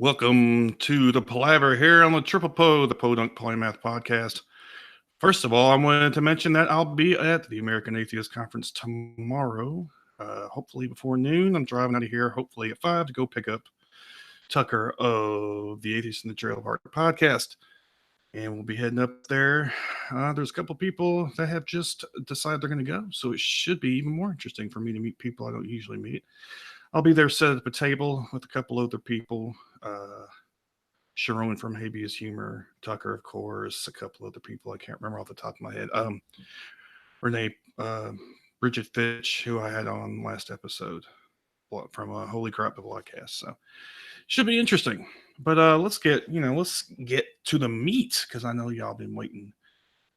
Welcome to the Palaver here on the Triple Po, the Podunk Polymath Podcast. First of all, I wanted to mention that I'll be at the American Atheist Conference tomorrow, hopefully before noon. I'm driving out of here, hopefully at 5 to go pick up Tucker of the Atheist in the Trail of Art podcast. And we'll be heading up there. There's a couple people that have just decided they're going to go, so it should be even more interesting for me to meet people I don't usually meet. I'll be there set up a table with a couple other people. Sharon from Habeas Humor, Tucker, of course, a couple other people I can't remember off the top of my head. Renee, Bridget Fitch, who I had on last episode from Holy Crap the Podcast. So should be interesting. But let's get to the meat, because I know y'all been waiting.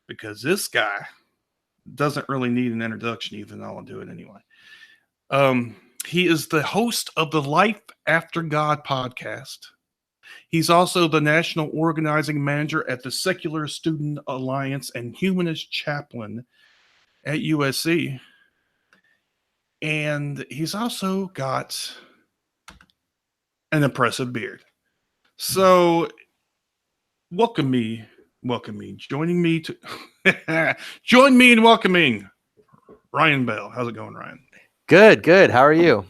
Because this guy doesn't really need an introduction, even though I'll do it anyway. He is the host of the Life After God podcast. He's also the national organizing manager at the Secular Student Alliance and humanist chaplain at USC. And he's also got an impressive beard. So welcome me. Join me in welcoming Ryan Bell. How's it going, Ryan? Good. How are you?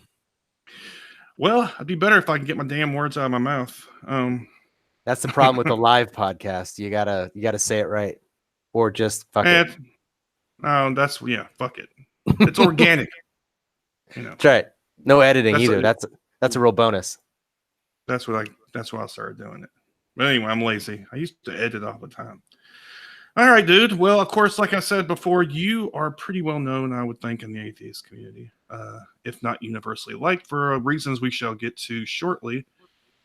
Well, I'd be better if I can get my damn words out of my mouth. That's the problem with the live podcast. You gotta say it right, or just fuck it. Fuck it. It's organic. That's right. No editing either. That's a real bonus. That's why I started doing it. But anyway, I'm lazy. I used to edit all the time. All right, dude. Well, of course, like I said before, you are pretty well known, I would think, in the atheist community, if not universally liked, for reasons we shall get to shortly.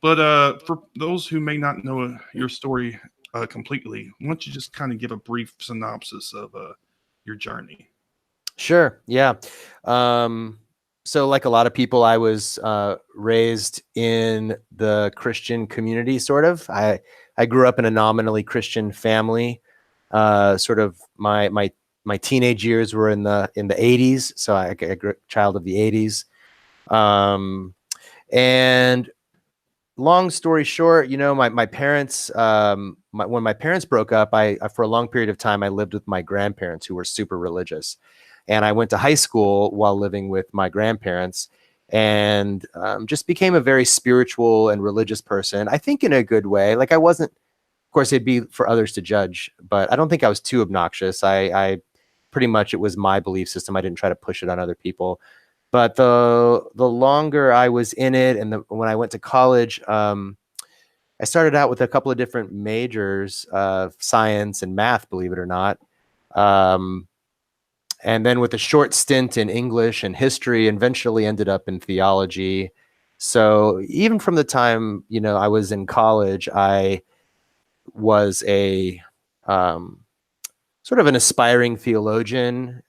But for those who may not know your story completely, why don't you just kind of give a brief synopsis of your journey? Sure. Yeah. So like a lot of people, I was raised in the Christian community, sort of. I grew up in a nominally Christian family. Sort of my teenage years were in the 80s, so I grew up a child of the 80s. And long story short, my parents, when my parents broke up, I for a long period of time I lived with my grandparents, who were super religious, and I went to high school while living with my grandparents, and just became a very spiritual and religious person. I think in a good way. Like I wasn't. Of course, it'd be for others to judge, but I don't think I was too obnoxious. I pretty much, it was my belief system. I didn't try to push it on other people. But the longer I was in it, and when I went to college, I started out with a couple of different majors, science and math, believe it or not. And then with a short stint in English and history, eventually ended up in theology. So even from the time, I was in college, I was a sort of an aspiring theologian,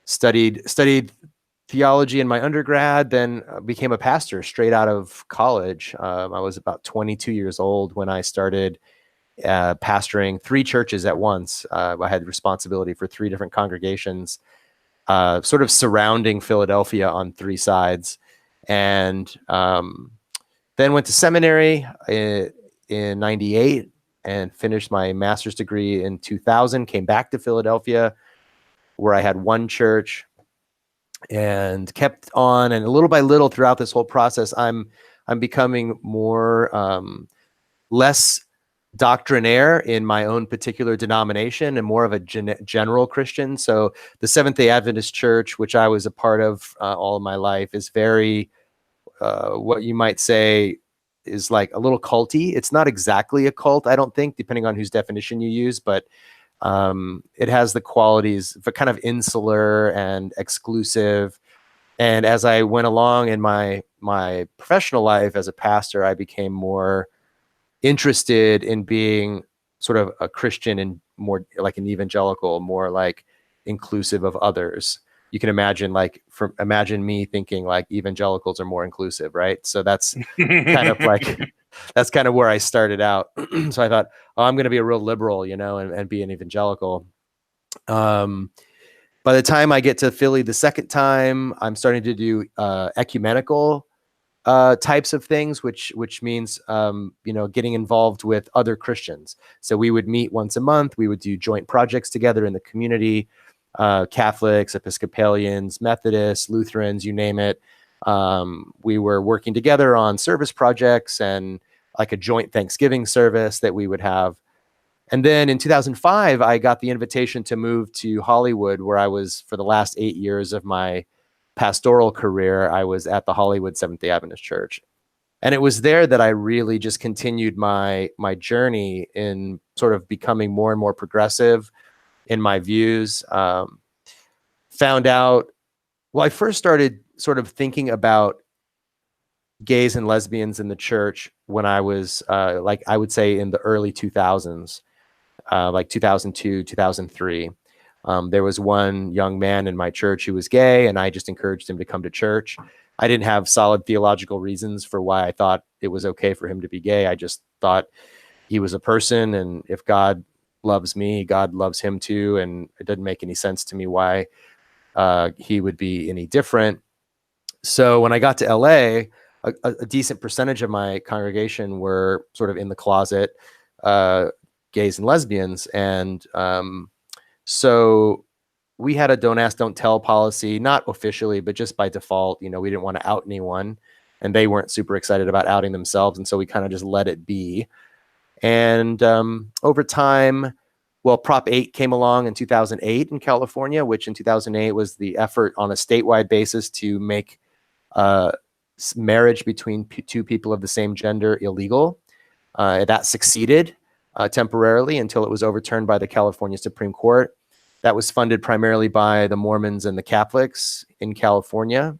studied theology in my undergrad, then became a pastor straight out of college. I was about 22 years old when I started pastoring 3 churches at once. I had responsibility for 3 different congregations, sort of surrounding Philadelphia on 3 sides. And then went to seminary in 98 and finished my master's degree in 2000, came back to Philadelphia where I had one church and kept on. And little by little throughout this whole process, I'm becoming more, less doctrinaire in my own particular denomination and more of a general Christian. So the Seventh-day Adventist Church, which I was a part of all of my life, is very, what you might say, is like a little culty. It's not exactly a cult, I don't think, depending on whose definition you use, but it has the qualities of kind of insular and exclusive. And as I went along in my professional life as a pastor, I became more interested in being sort of a Christian and more like an evangelical, more like inclusive of others. You can imagine imagine me thinking like evangelicals are more inclusive, right? So that's kind of like, that's kind of where I started out. So I thought, oh, I'm going to be a real liberal, and be an evangelical. By the time I get to Philly the second time, I'm starting to do ecumenical types of things, which means getting involved with other Christians. So we would meet once a month. We would do joint projects together in the community. Catholics, Episcopalians, Methodists, Lutherans, you name it. We were working together on service projects and like a joint Thanksgiving service that we would have. And then in 2005, I got the invitation to move to Hollywood, where I was for the last 8 years of my pastoral career. I was at the Hollywood Seventh-day Adventist Church. And it was there that I really just continued my journey in sort of becoming more and more progressive in my views. Found out, well, I first started sort of thinking about gays and lesbians in the church when I was like, I would say in the early 2000s, like 2002, 2003. There was one young man in my church who was gay, and I just encouraged him to come to church. I didn't have solid theological reasons for why I thought it was okay for him to be gay. I just thought he was a person, and if God loves me, God loves him too. And it didn't make any sense to me why he would be any different. So when I got to LA, a decent percentage of my congregation were sort of in the closet, gays and lesbians. And so we had a don't ask, don't tell policy, not officially, but just by default. We didn't want to out anyone, and they weren't super excited about outing themselves. And so we kind of just let it be. And over time, well, Prop 8 came along in 2008 in California, which in 2008 was the effort on a statewide basis to make marriage between two people of the same gender illegal. That succeeded temporarily until it was overturned by the California Supreme Court. That was funded primarily by the Mormons and the Catholics in California.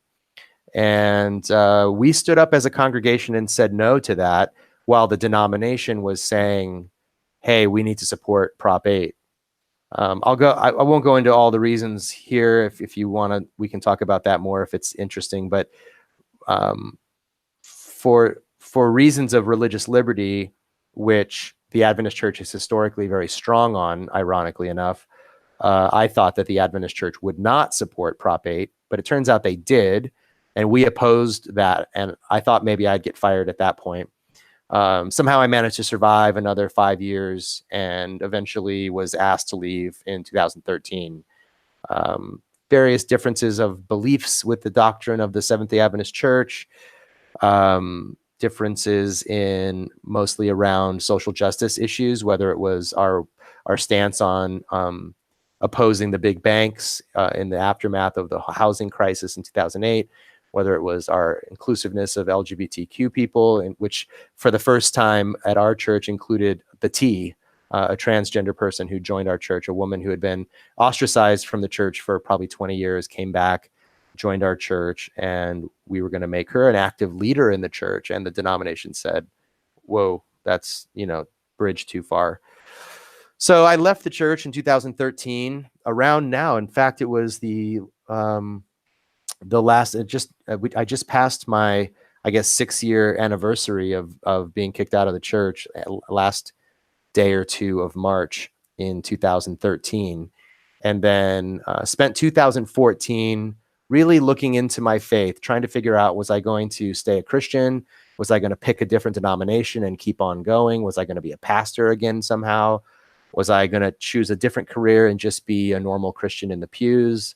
And we stood up as a congregation and said no to that, while the denomination was saying, hey, we need to support Prop 8. I won't go into all the reasons here. If you want to, we can talk about that more if it's interesting. But for reasons of religious liberty, which the Adventist Church is historically very strong on, ironically enough, I thought that the Adventist Church would not support Prop 8, but it turns out they did, and we opposed that. And I thought maybe I'd get fired at that point. Somehow I managed to survive another 5 years and eventually was asked to leave in 2013. Various differences of beliefs with the doctrine of the Seventh-day Adventist Church, differences in mostly around social justice issues, whether it was our stance on opposing the big banks in the aftermath of the housing crisis in 2008, whether it was our inclusiveness of LGBTQ people, which for the first time at our church included the T, a transgender person who joined our church, a woman who had been ostracized from the church for probably 20 years, came back, joined our church, and we were going to make her an active leader in the church. And the denomination said, whoa, that's, bridge too far. So I left the church in 2013, around now. In fact, it was the last, I just passed my, I guess, 6-year anniversary of being kicked out of the church last day or two of March in 2013. And then spent 2014 really looking into my faith, trying to figure out, was I going to stay a Christian? Was I going to pick a different denomination and keep on going? Was I going to be a pastor again somehow? Was I going to choose a different career and just be a normal Christian in the pews?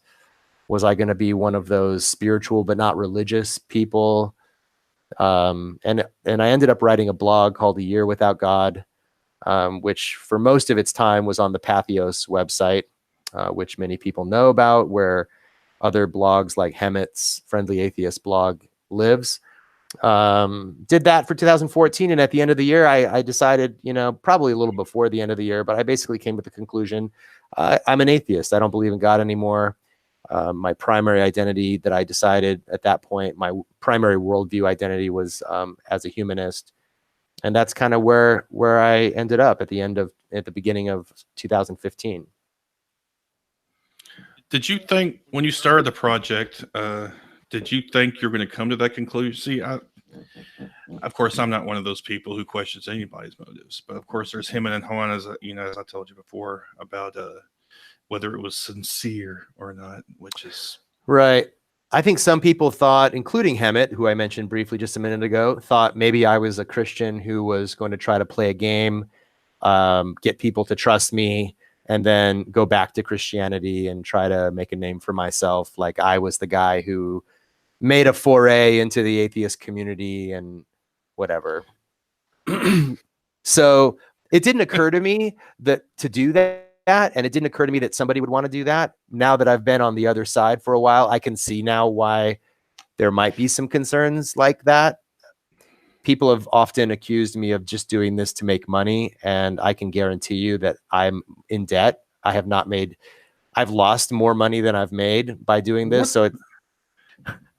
Was I going to be one of those spiritual but not religious people? And I ended up writing a blog called A Year Without God, which for most of its time was on the Patheos website, which many people know about, where other blogs like Hemmett's Friendly Atheist blog lives. Did that for 2014. And at the end of the year, I decided, probably a little before the end of the year, but I basically came to the conclusion, I'm an atheist. I don't believe in God anymore. My primary identity that I decided at that point, my primary worldview identity was as a humanist. And that's kind of where I ended up at the beginning of 2015. Did you think when you started the project, did you think you're going to come to that conclusion? See, of course, I'm not one of those people who questions anybody's motives, but of course, there's him and Han, as I told you before, about whether it was sincere or not, which is right. I think some people thought, including Hemet, who I mentioned briefly just a minute ago, thought maybe I was a Christian who was going to try to play a game, get people to trust me, and then go back to Christianity and try to make a name for myself. Like I was the guy who made a foray into the atheist community and whatever. So it didn't occur to me that to do that. And it didn't occur to me that somebody would want to do that. Now that I've been on the other side for a while, I can see now why there might be some concerns like that. People have often accused me of just doing this to make money. And I can guarantee you that I'm in debt. I've lost more money than I've made by doing this.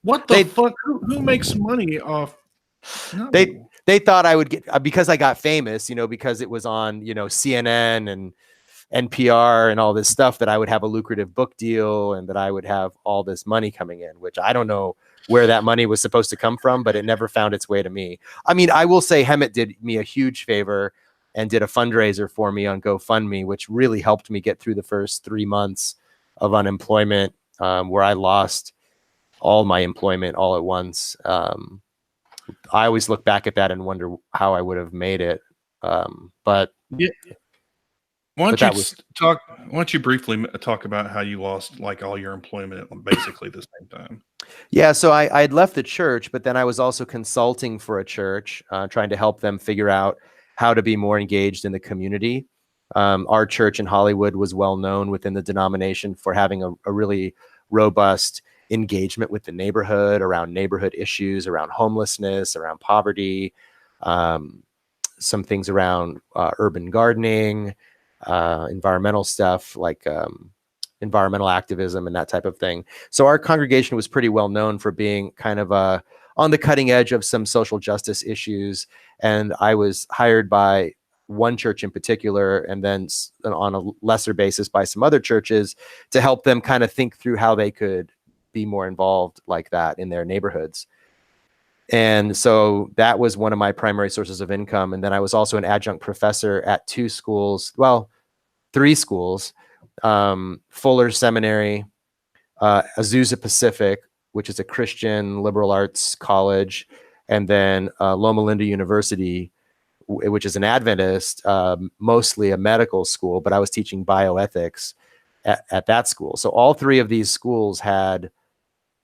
What the fuck? Who makes money off? No. They thought I would get, because I got famous, because it was on, CNN and NPR and all this stuff, that I would have a lucrative book deal and that I would have all this money coming in, which I don't know where that money was supposed to come from, but it never found its way to me. I mean, I will say Hemet did me a huge favor and did a fundraiser for me on GoFundMe, which really helped me get through the first 3 months of unemployment, where I lost all my employment all at once. I always look back at that and wonder how I would have made it. But yeah. Why don't you briefly talk about how you lost like all your employment at basically the same time? Yeah, so I had left the church, but then I was also consulting for a church, trying to help them figure out how to be more engaged in the community. Our church in Hollywood was well known within the denomination for having a really robust engagement with the neighborhood, around neighborhood issues, around homelessness, around poverty, some things around urban gardening, environmental stuff like environmental activism and that type of thing. So our congregation was pretty well known for being kind of on the cutting edge of some social justice issues. And I was hired by one church in particular, and then on a lesser basis by some other churches, to help them kind of think through how they could be more involved like that in their neighborhoods. And so that was one of my primary sources of income. And then I was also an adjunct professor at 3 schools, Fuller Seminary, Azusa Pacific, which is a Christian liberal arts college, and then Loma Linda University, which is an Adventist, mostly a medical school, but I was teaching bioethics at that school. So all 3 of these schools had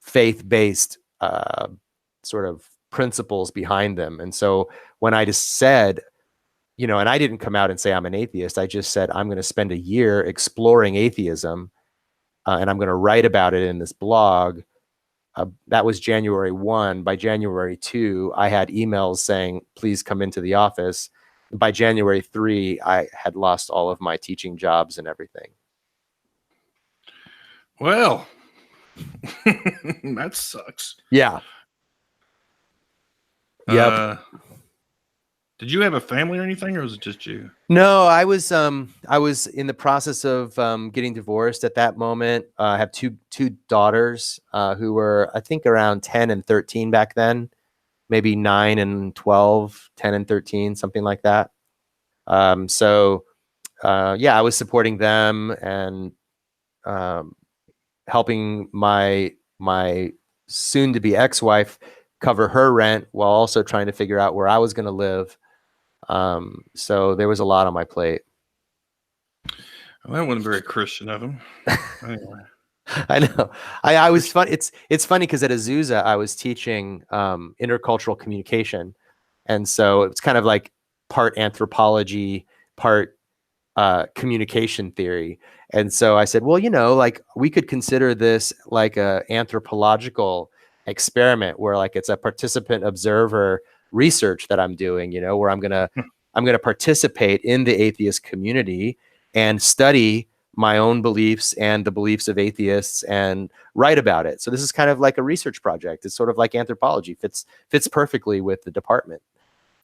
faith-based sort of principles behind them. And so when I just said, and I didn't come out and say I'm an atheist, I just said I'm going to spend a year exploring atheism, and I'm going to write about it in this blog. That was January 1. By January 2, I had emails saying, please come into the office. By January 3, I had lost all of my teaching jobs and everything. Well, that sucks. Yeah. Yep. Did you have a family or anything, or was it just you? No, I was in the process of getting divorced at that moment. I have two daughters who were, I think, around 10 and 13 back then, maybe 9 and 12, 10 and 13, something like that. So I was supporting them and helping my soon-to-be ex-wife cover her rent while also trying to figure out where I was going to live. So there was a lot on my plate. Well, that wasn't very Christian of him. Anyway. I know. I was fun. It's funny because at Azusa I was teaching intercultural communication, and so it's kind of like part anthropology, part communication theory. And so I said, well, like we could consider this like a anthropological experiment where like it's a participant observer research that I'm doing, where I'm gonna participate in the atheist community and study my own beliefs and the beliefs of atheists and write about it. So this is kind of like a research project. It's sort of like anthropology, fits perfectly with the department.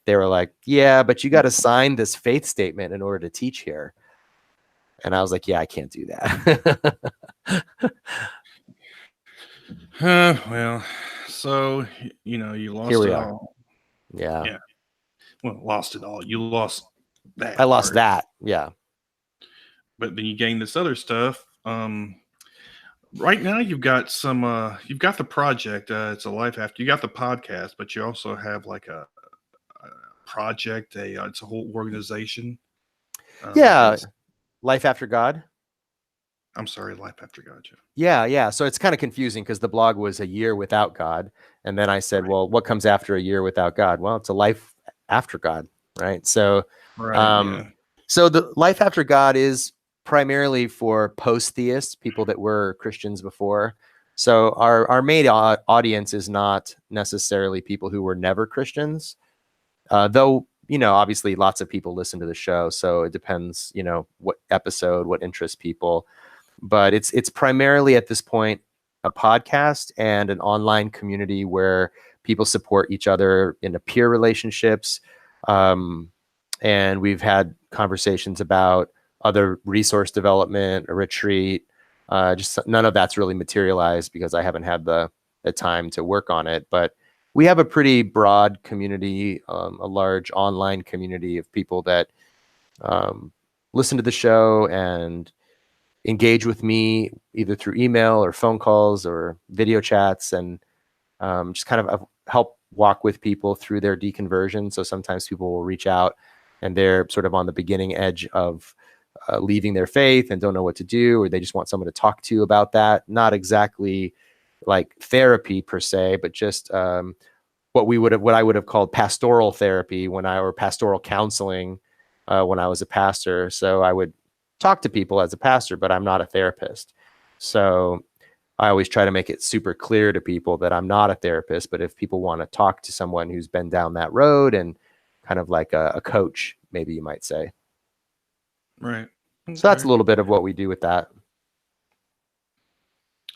They were like, yeah, but you got to sign this faith statement in order to teach here. And I was like, yeah, I can't do that. Well, so, you lost it all. Yeah. Well, lost it all. You lost that. I lost that. Yeah. But then you gained this other stuff. right now you've got you've got the project. It's a life after. You got the podcast, but you also have like a project. It's a whole organization. Yeah, It's Life After God. I'm sorry, life after God. Yeah. So it's kind of confusing because the blog was a year without God, and then I said, Right. well, what comes after a year without God? Well, it's a life after God, right? So, Right. um, Yeah. so the life after God is primarily for post-theists, people that were Christians before. So our main audience is not necessarily people who were never Christians, though, obviously lots of people listen to the show. So it depends, what episode, what interests people. But it's primarily at this point a podcast and an online community where people support each other in a peer relationships. Um, and we've had conversations about other resource development, a retreat. Just none of that's really materialized because I haven't had the time to work on it. But we have a pretty broad community, a large online community of people that listen to the show and engage with me either through email or phone calls or video chats, and just kind of help walk with people through their deconversion. So sometimes people will reach out and they're sort of on the beginning edge of leaving their faith and don't know what to do, or they just want someone to talk to about that. Not exactly like therapy per se, but just what I would have called pastoral therapy or pastoral counseling when I was a pastor. So I would talk to people as a pastor, but I'm not a therapist. So I always try to make it super clear to people that I'm not a therapist, but if people want to talk to someone who's been down that road and kind of like a coach, maybe you might say. Right. So that's a Okay. little bit of what we do with that.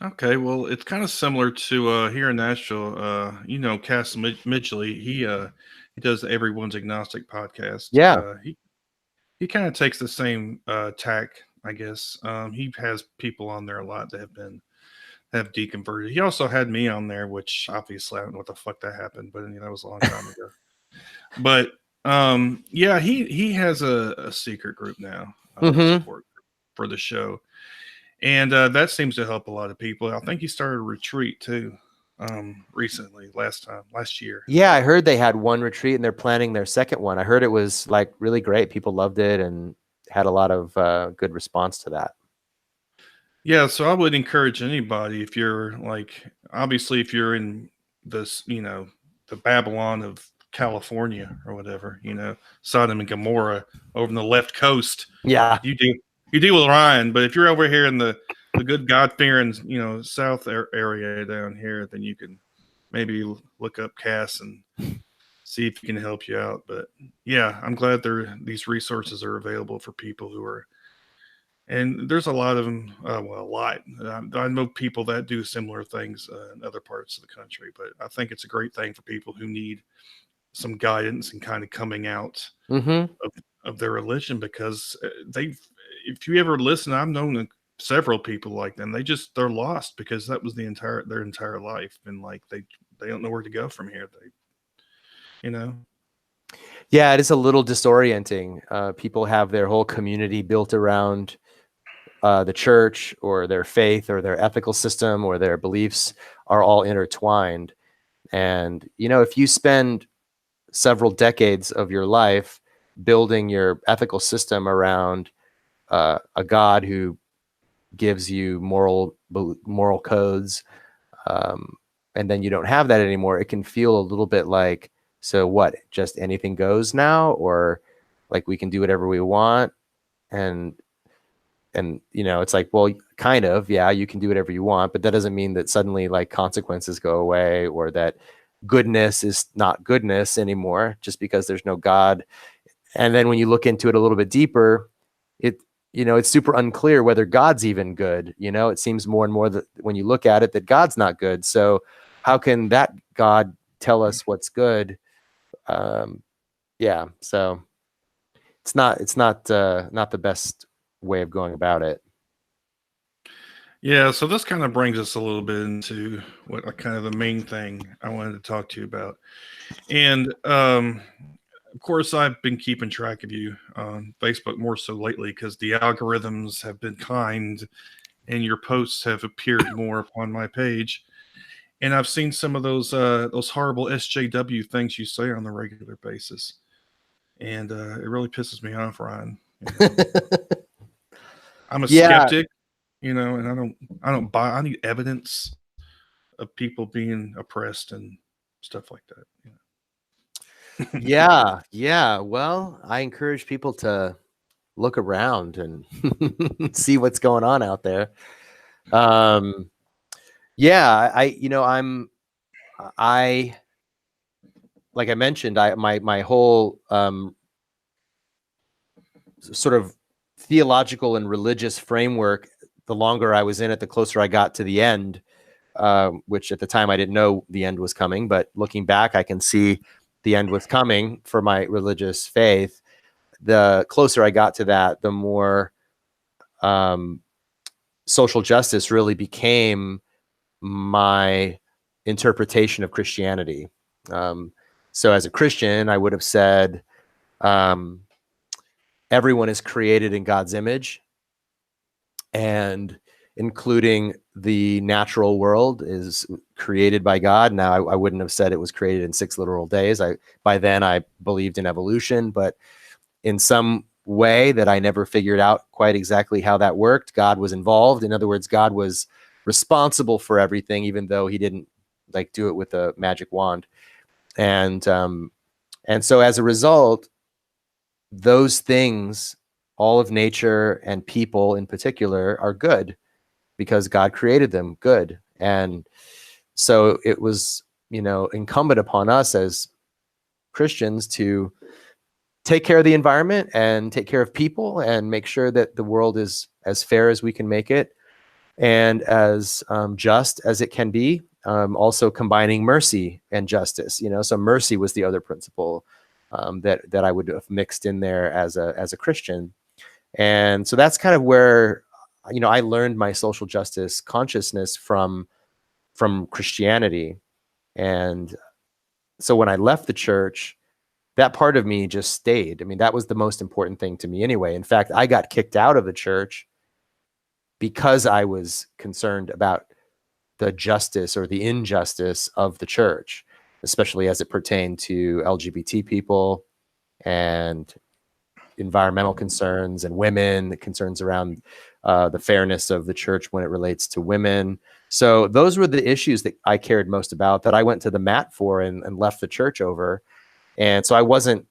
Okay, well, it's kind of similar to here in Nashville. Cass Midgley. He does the Everyone's Agnostic podcast. Yeah. He kind of takes the same tack, I guess. He has people on there a lot that have deconverted. He also had me on there, which obviously I don't know what the fuck that happened, but that was a long time ago. But yeah, he has a secret group now, Mm-hmm. support group for the show. And that seems to help a lot of people. I think he started a retreat too, recently, last year. Yeah, I So heard they had one retreat and they're planning their second one. I heard it was like really great. People loved it and had a lot of good response to that. yeah, so I would encourage anybody, if you're like, obviously if you're in this, the Babylon of California or whatever, Sodom and Gomorrah over on the left coast, Yeah. you deal with Ryan. But if you're over here in the good God fearing, south area down here, then you can maybe look up Cass and see if he can help you out. But yeah, I'm glad these resources are available for people who are, and there's a lot of them. Well, a lot. I know people that do similar things in other parts of the country, but I think it's a great thing for people who need some guidance and kind of coming out Mm-hmm. of their religion, because if you ever listen, I've known several people like them. They're lost because that was their entire life, and like they don't know where to go from here. You know. Yeah, it is a little disorienting. People have their whole community built around the church or their faith or their ethical system or their beliefs are all intertwined. And, if you spend several decades of your life building your ethical system around a God who gives you moral codes, and then you don't have that anymore, it can feel a little bit like, so what? Just anything goes now, or like we can do whatever we want, and it's like, well, kind of, yeah, you can do whatever you want, but that doesn't mean that suddenly like consequences go away or that goodness is not goodness anymore just because there's no God. And then when you look into it a little bit deeper, it's super unclear whether God's even good. It seems more and more that when you look at it that God's not good. So how can that God tell us what's good? Yeah. So it's not the best way of going about it. Yeah, so this kind of brings us a little bit into what kind of the main thing I wanted to talk to you about. And of course, I've been keeping track of you on Facebook more so lately because the algorithms have been kind and your posts have appeared more on my page. And I've seen some of those horrible SJW things you say on a regular basis, and it really pisses me off, Ryan. I'm a Yeah. skeptic, and I don't buy. I need evidence of people being oppressed and stuff like that. Yeah. Well, I encourage people to look around and see what's going on out there. Yeah, I like I mentioned, my whole sort of theological and religious framework, the longer I was in it, the closer I got to the end, which at the time I didn't know the end was coming, but looking back, I can see the end was coming for my religious faith. The closer I got to that, the more social justice really became my interpretation of Christianity. So as a Christian, I would have said, everyone is created in God's image, and including the natural world is created by God. Now, I wouldn't have said it was created in 6 literal days. By then I believed in evolution, but in some way that I never figured out quite exactly how that worked, God was involved. In other words, God was responsible for everything, even though he didn't like do it with a magic wand. And so as a result, those things, all of nature and people in particular, are good because God created them good. And so it was, incumbent upon us as Christians to take care of the environment and take care of people and make sure that the world is as fair as we can make it and as just as it can be. Also combining mercy and justice, so mercy was the other principle that I would have mixed in there as a Christian. And so that's kind of where, I learned my social justice consciousness from Christianity. And so when I left the church, that part of me just stayed. I mean, that was the most important thing to me anyway. In fact, I got kicked out of the church because I was concerned about the justice or the injustice of the church, especially as it pertained to LGBT people and environmental concerns and women, concerns around the fairness of the church when it relates to women. So those were the issues that I cared most about, that I went to the mat for and left the church over. And so it wasn't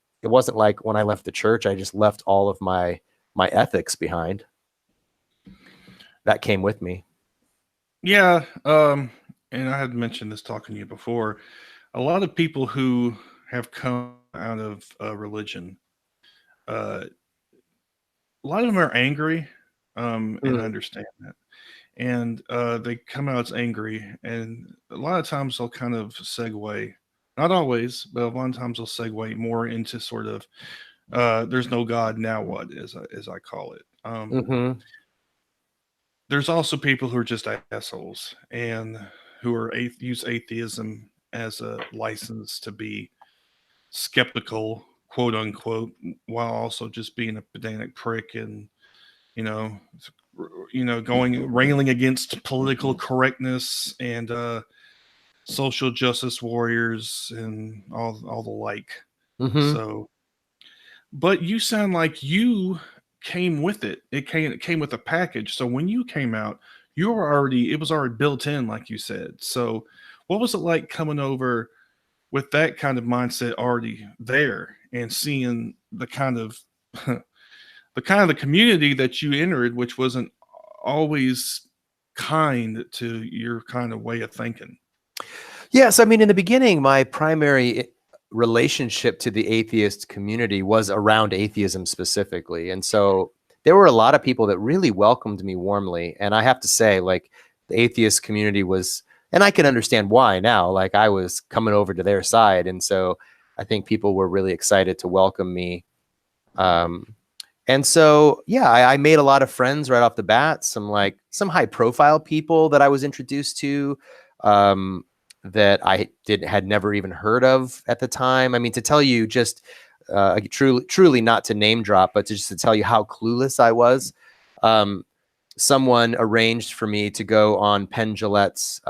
like when I left the church, I just left all of my ethics behind. That came with me. Yeah. And I had mentioned this talking to you before. A lot of people who have come out of religion, a lot of them are angry, and I understand that. And they come out as angry, and a lot of times they'll kind of segue, not always, but a lot of times they'll segue more into sort of, there's no God, now what, as I call it. There's also people who are just assholes and who are use atheism as a license to be skeptical, quote unquote, while also just being a pedantic prick and going railing against political correctness and social justice warriors and all the like. So, but you sound like you came with it. It came with a package. So when you came out, it was already built in, like you said. So what was it like coming over with that kind of mindset already there and seeing the kind of the community that you entered, which wasn't always kind to your kind of way of thinking? Yes, I mean, in the beginning, my primary relationship to the atheist community was around atheism specifically. And so there were a lot of people that really welcomed me warmly. And I have to say, like, the atheist community was, and I can understand why now, like I was coming over to their side. And so I think people were really excited to welcome me. And so, yeah, I made a lot of friends right off the bat, some high profile people that I was introduced to, that I had never even heard of at the time. I mean, to tell you just truly not to name drop, but just to tell you how clueless I was. someone arranged for me to go on Penn Jillette's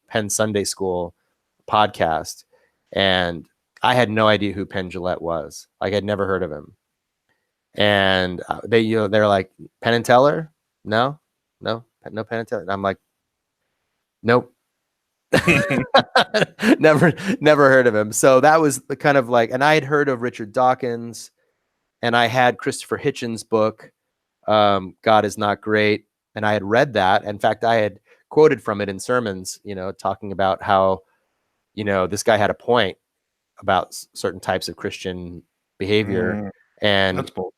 Penn Sunday School podcast, and I had no idea who Penn Jillette was. Like, I'd never heard of him. And they're like, Penn and Teller? No, Penn and Teller. And I'm like, nope. never heard of him. So that was the kind of like, and I had heard of Richard Dawkins, and I had Christopher Hitchens' book, God Is Not Great. And I had read that. In fact, I had quoted from it in sermons, talking about how, this guy had a point about certain types of Christian behavior. And that's bold.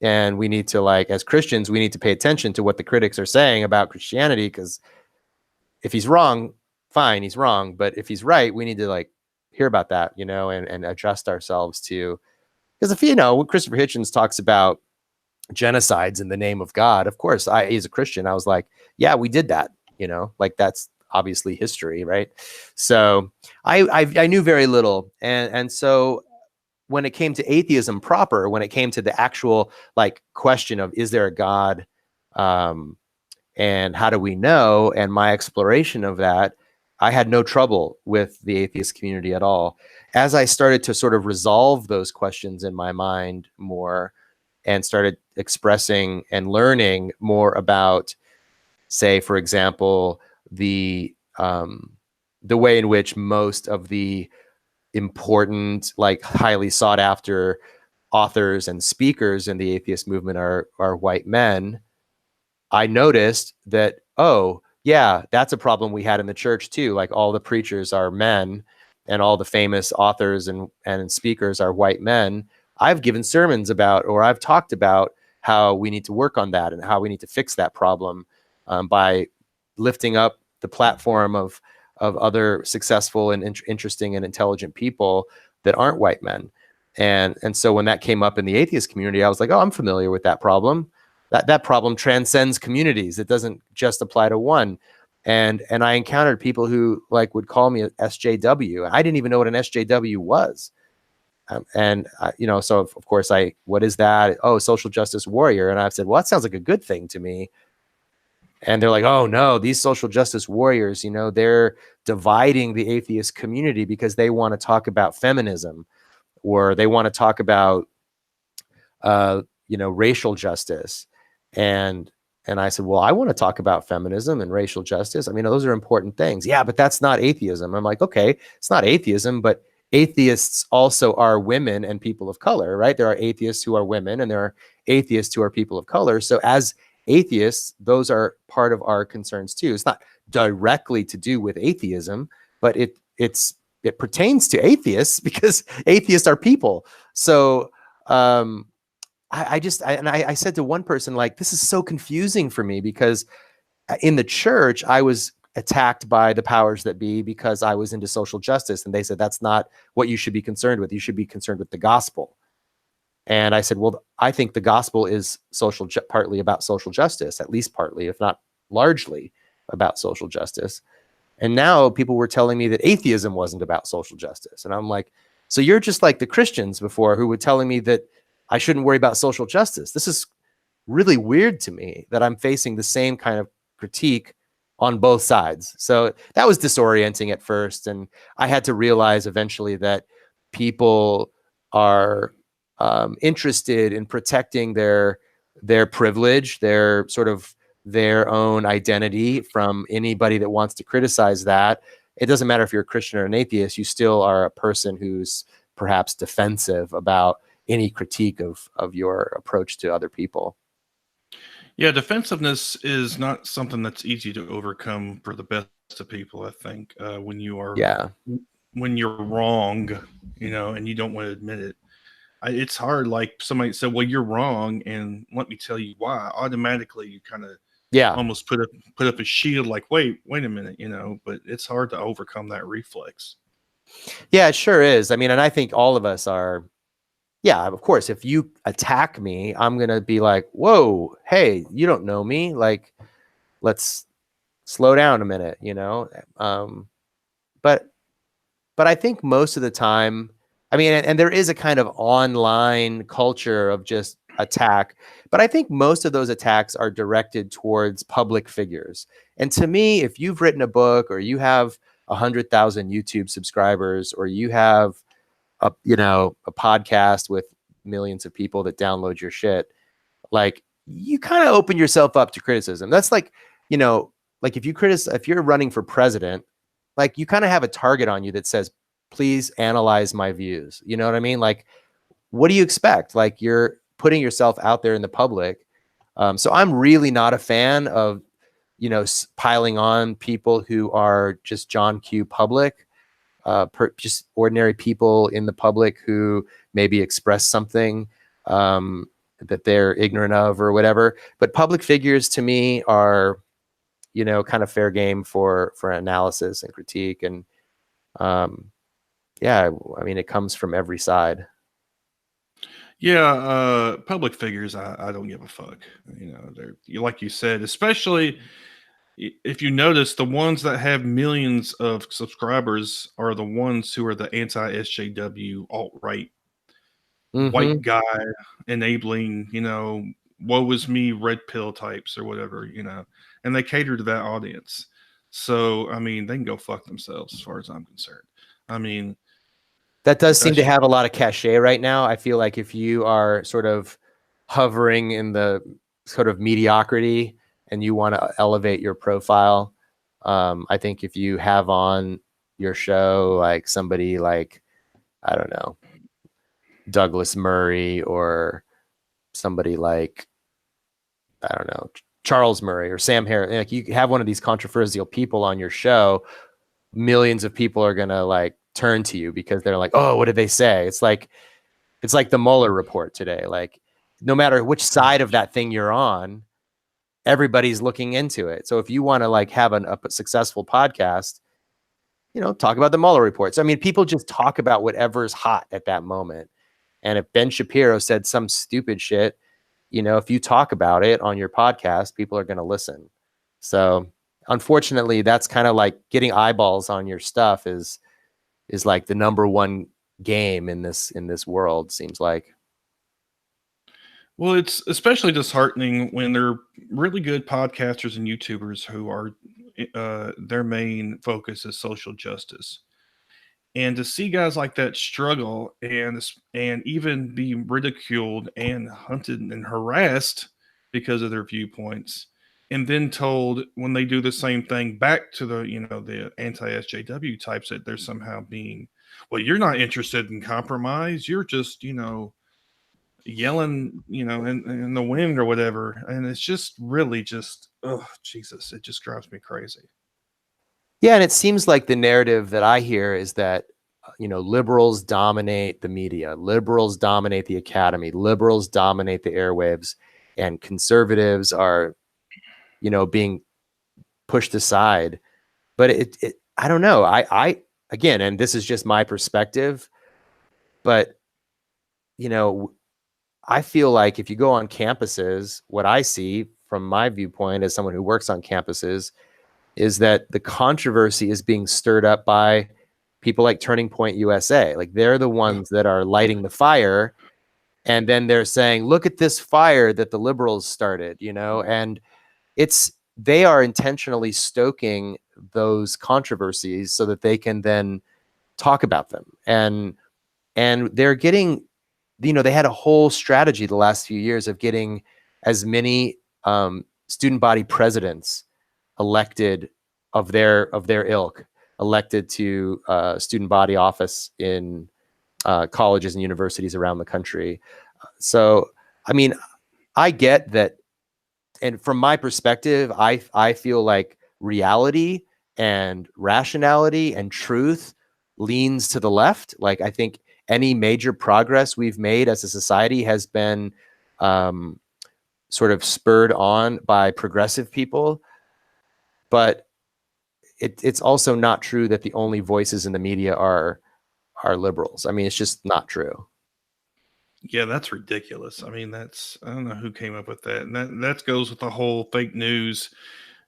And we need to, like, as Christians, we need to pay attention to what the critics are saying about Christianity, because if he's wrong, fine, he's wrong. But if he's right, we need to, like, hear about that, and adjust ourselves to, because if, Christopher Hitchens talks about genocides in the name of God, of course, as a Christian, I was like, yeah, we did that, like, that's obviously history, right? So I knew very little. And so when it came to atheism proper, when it came to the actual, like, question of, is there a God? And how do we know? And my exploration of that, I had no trouble with the atheist community at all. As I started to sort of resolve those questions in my mind more, and started expressing and learning more about, say, for example, the way in which most of the important, like, highly sought after authors and speakers in the atheist movement are white men, I noticed that, oh yeah, that's a problem we had in the church too. Like, all the preachers are men, and all the famous authors and speakers are white men. I've given sermons about, or I've talked about, how we need to work on that and how we need to fix that problem, by lifting up the platform of other successful and interesting and intelligent people that aren't white men. And so when that came up in the atheist community, I was like, oh, I'm familiar with that problem. That problem transcends communities. It doesn't just apply to one. And I encountered people who, like, would call me an SJW. I didn't even know what an SJW was. So of course, what is that? Oh, social justice warrior. And I've said, well, that sounds like a good thing to me. And they're like, oh no, these social justice warriors, they're dividing the atheist community because they want to talk about feminism, or they want to talk about, racial justice. And I said, well, I want to talk about feminism and racial justice. I mean, those are important things. Yeah, but that's not atheism. I'm like, okay, it's not atheism, but atheists also are women and people of color, right? There are atheists who are women, and there are atheists who are people of color. So as atheists, those are part of our concerns too. It's not directly to do with atheism, but it pertains to atheists, because atheists are people. So I said to one person, like, this is so confusing for me, because in the church, I was attacked by the powers that be because I was into social justice. And they said, that's not what you should be concerned with. You should be concerned with the gospel. And I said, well, I think the gospel is partly about social justice, at least partly, if not largely, about social justice. And now people were telling me that atheism wasn't about social justice. And I'm like, so you're just like the Christians before, who were telling me that I shouldn't worry about social justice. This is really weird to me, that I'm facing the same kind of critique on both sides. So that was disorienting at first. And I had to realize eventually that people are interested in protecting their privilege, their sort of their own identity from anybody that wants to criticize that. It doesn't matter if you're a Christian or an atheist, you still are a person who's perhaps defensive about any critique of your approach to other people. Yeah, defensiveness is not something that's easy to overcome for the best of people, I think. When you're wrong, and you don't want to admit it. It's hard. Like, somebody said, well, you're wrong, and let me tell you why. Automatically, you kind of almost put up a shield, like, wait a minute, but it's hard to overcome that reflex. Yeah, it sure is. I mean, and I think all of us are. Yeah, of course, if you attack me, I'm going to be like, whoa, hey, you don't know me. Like, let's slow down a minute, But I think most of the time, I mean, and there is a kind of online culture of just attack. But I think most of those attacks are directed towards public figures. And to me, if you've written a book, or you have 100,000 YouTube subscribers, or you have a podcast with millions of people that download your shit, like, you kind of open yourself up to criticism. That's like, like if you're running for president, like, you kind of have a target on you that says, please analyze my views. You know what I mean? Like, what do you expect? Like, you're putting yourself out there in the public. So I'm really not a fan of, piling on people who are just John Q. public, just ordinary people in the public who maybe express something that they're ignorant of or whatever. But public figures to me are, kind of fair game for analysis and critique. And yeah, I mean, it comes from every side. Yeah, public figures, I don't give a fuck. They're, like you said, especially if you notice, the ones that have millions of subscribers are the ones who are the anti-SJW, alt-right, white guy enabling, woe is me, red pill types or whatever, and they cater to that audience. So, I mean, they can go fuck themselves as far as I'm concerned. I mean, that does seem to have a lot of cachet right now. I feel like if you are sort of hovering in the sort of mediocrity and you want to elevate your profile, I think if you have on your show like somebody like, I don't know, Douglas Murray, or somebody like, I don't know, Charles Murray or Sam Harris, like, you have one of these controversial people on your show, millions of people are gonna like turn to you because they're like, oh, what did they say? It's like the Mueller report today. Like, no matter which side of that thing you're on, everybody's looking into it. So if you want to like have a successful podcast, talk about the Mueller reports. I mean, people just talk about whatever's hot at that moment. And if Ben Shapiro said some stupid shit, if you talk about it on your podcast, people are going to listen. So unfortunately, that's kind of like getting eyeballs on your stuff is like the number one game in this world, seems like. Well, it's especially disheartening when they're really good podcasters and YouTubers who are their main focus is social justice, and to see guys like that struggle and even be ridiculed and hunted and harassed because of their viewpoints, and then told when they do the same thing back to the anti-SJW types that they're somehow being, well, you're not interested in compromise, you're just yelling in the wind or whatever, and it's just really just, oh Jesus, it just drives me crazy. Yeah, and it seems like the narrative that I hear is that, liberals dominate the media, liberals dominate the academy, liberals dominate the airwaves, and conservatives are, being pushed aside. But it I don't know. I again, and this is just my perspective, but I feel like if you go on campuses, what I see from my viewpoint as someone who works on campuses is that the controversy is being stirred up by people like Turning Point USA. Like, they're the ones that are lighting the fire. And then they're saying, look at this fire that the liberals started, and they are intentionally stoking those controversies so that they can then talk about them. And they're getting, they had a whole strategy the last few years of getting as many student body presidents elected of their ilk, elected to student body office in colleges and universities around the country. So, I mean, I get that. And from my perspective, I feel like reality and rationality and truth leans to the left. Like, I think any major progress we've made as a society has been sort of spurred on by progressive people. But it's also not true that the only voices in the media are liberals. I mean, it's just not true. Yeah, that's ridiculous. I mean, I don't know who came up with that. And that goes with the whole fake news,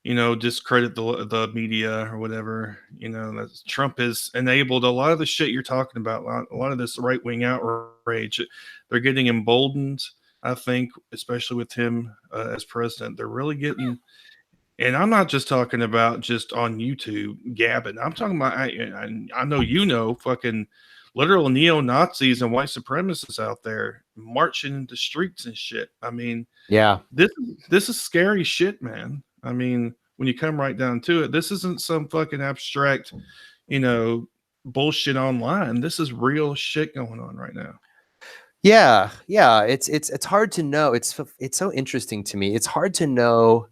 discredit the media or whatever. That Trump has enabled a lot of the shit you're talking about, a lot of this right wing outrage. They're getting emboldened I think, especially with him as president, they're really getting. And I'm not just talking about just on YouTube gabbing. I'm talking about I know fucking literal neo Nazis and white supremacists out there marching in the streets and shit. I mean, Yeah. this is scary shit, man. I mean, when you come right down to it, this isn't some fucking abstract, bullshit online. This is real shit going on right now. Yeah. It's hard to know. It's so interesting to me. It's hard to know.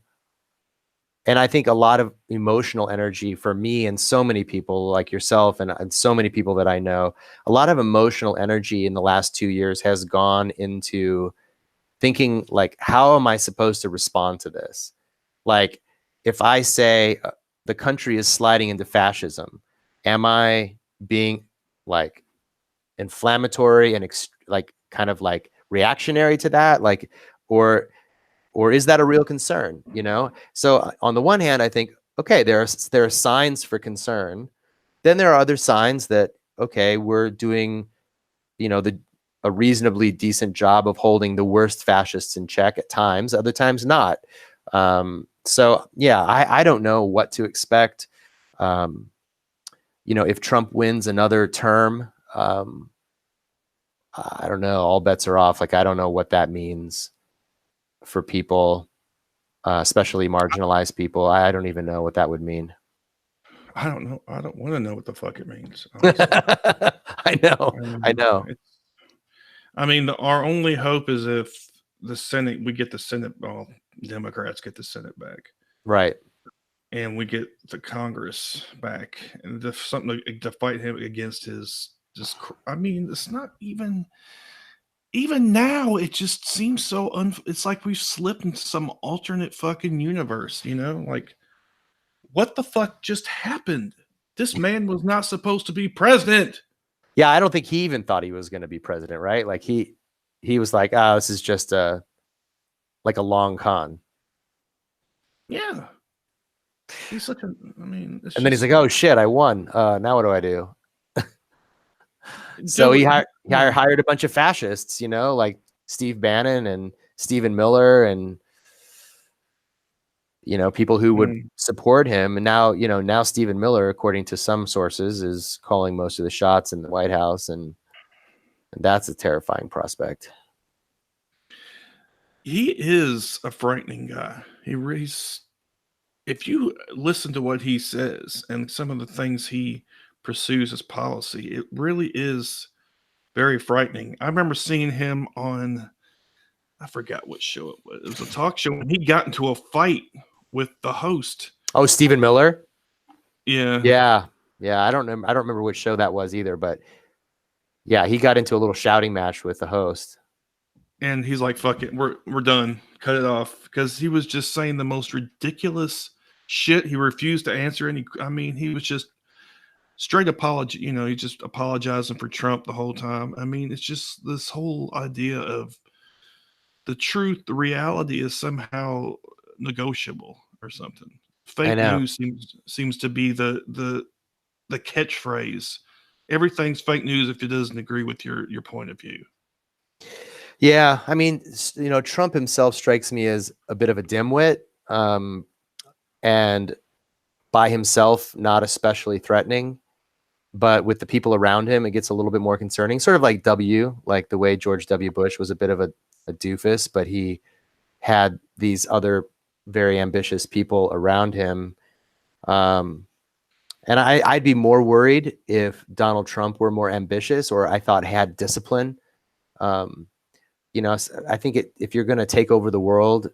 And I think a lot of emotional energy for me and so many people like yourself and so many people that I know, a lot of emotional energy in the last 2 years has gone into thinking like, how am I supposed to respond to this? Like, if I say the country is sliding into fascism, am I being like inflammatory and like kind of like reactionary to that? Like, or is that a real concern? So on the one hand, I think, okay, there are signs for concern. Then there are other signs that, okay, we're doing, a reasonably decent job of holding the worst fascists in check at times, other times not. So yeah, I don't know what to expect. If Trump wins another term, I don't know, all bets are off. Like, I don't know what that means for people, especially marginalized people. I don't even know what that would mean. I don't know. I don't want to know what the fuck it means. Honestly. I know. I mean, our only hope is if the Senate, we get the Senate, well, Democrats get the Senate back. Right. And we get the Congress back and something to fight him against his just, I mean, it's not even now, it just seems so it's like we've slipped into some alternate fucking universe, like what the fuck just happened? This man was not supposed to be president. Yeah, I don't think he even thought he was going to be president, right? Like he was like, oh, this is just like a long con. Yeah. He's such a, I mean, and then he's like, oh shit, I won. Now what do I do? So he hired a bunch of fascists, like Steve Bannon and Stephen Miller and people who would support him. And now Stephen Miller, according to some sources, is calling most of the shots in the White House, and that's a terrifying prospect. He is a frightening guy. If you listen to what he says and some of the things he pursues as policy, it really is very frightening. I remember seeing him on, I forgot what show it was. It was a talk show, and he got into a fight with the host. Oh, Stephen Miller? Yeah. Yeah. I don't remember which show that was either, but yeah, he got into a little shouting match with the host. And he's like, fuck it, we're done. Cut it off. Because he was just saying the most ridiculous shit. He refused to answer any. I mean, he was just straight apology. He just apologizing for Trump the whole time. I mean, it's just this whole idea of the truth, the reality is somehow negotiable or something. Fake news seems to be the catchphrase. Everything's fake news if it doesn't agree with your point of view. Yeah, I mean, Trump himself strikes me as a bit of a dimwit, and by himself, not especially threatening. But with the people around him, it gets a little bit more concerning. Sort of like like the way George W. Bush was a bit of a doofus, but he had these other very ambitious people around him. And I'd be more worried if Donald Trump were more ambitious, or I thought had discipline. I think if you're going to take over the world,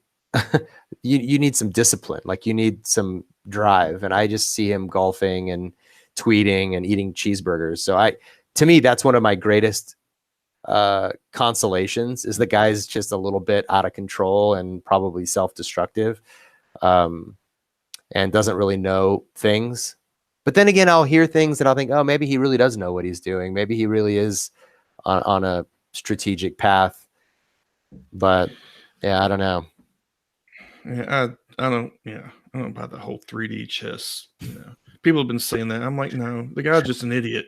you need some discipline. Like, you need some drive. And I just see him golfing and tweeting and eating cheeseburgers. So to me, that's one of my greatest consolations, is the guy's just a little bit out of control and probably self-destructive, and doesn't really know things. But then again, I'll hear things and I'll think, oh, maybe he really does know what he's doing. Maybe he really is on a strategic path. But yeah, I don't know. Yeah, I don't know about the whole 3D chess. People have been saying that. I'm like, no, the guy's just an idiot.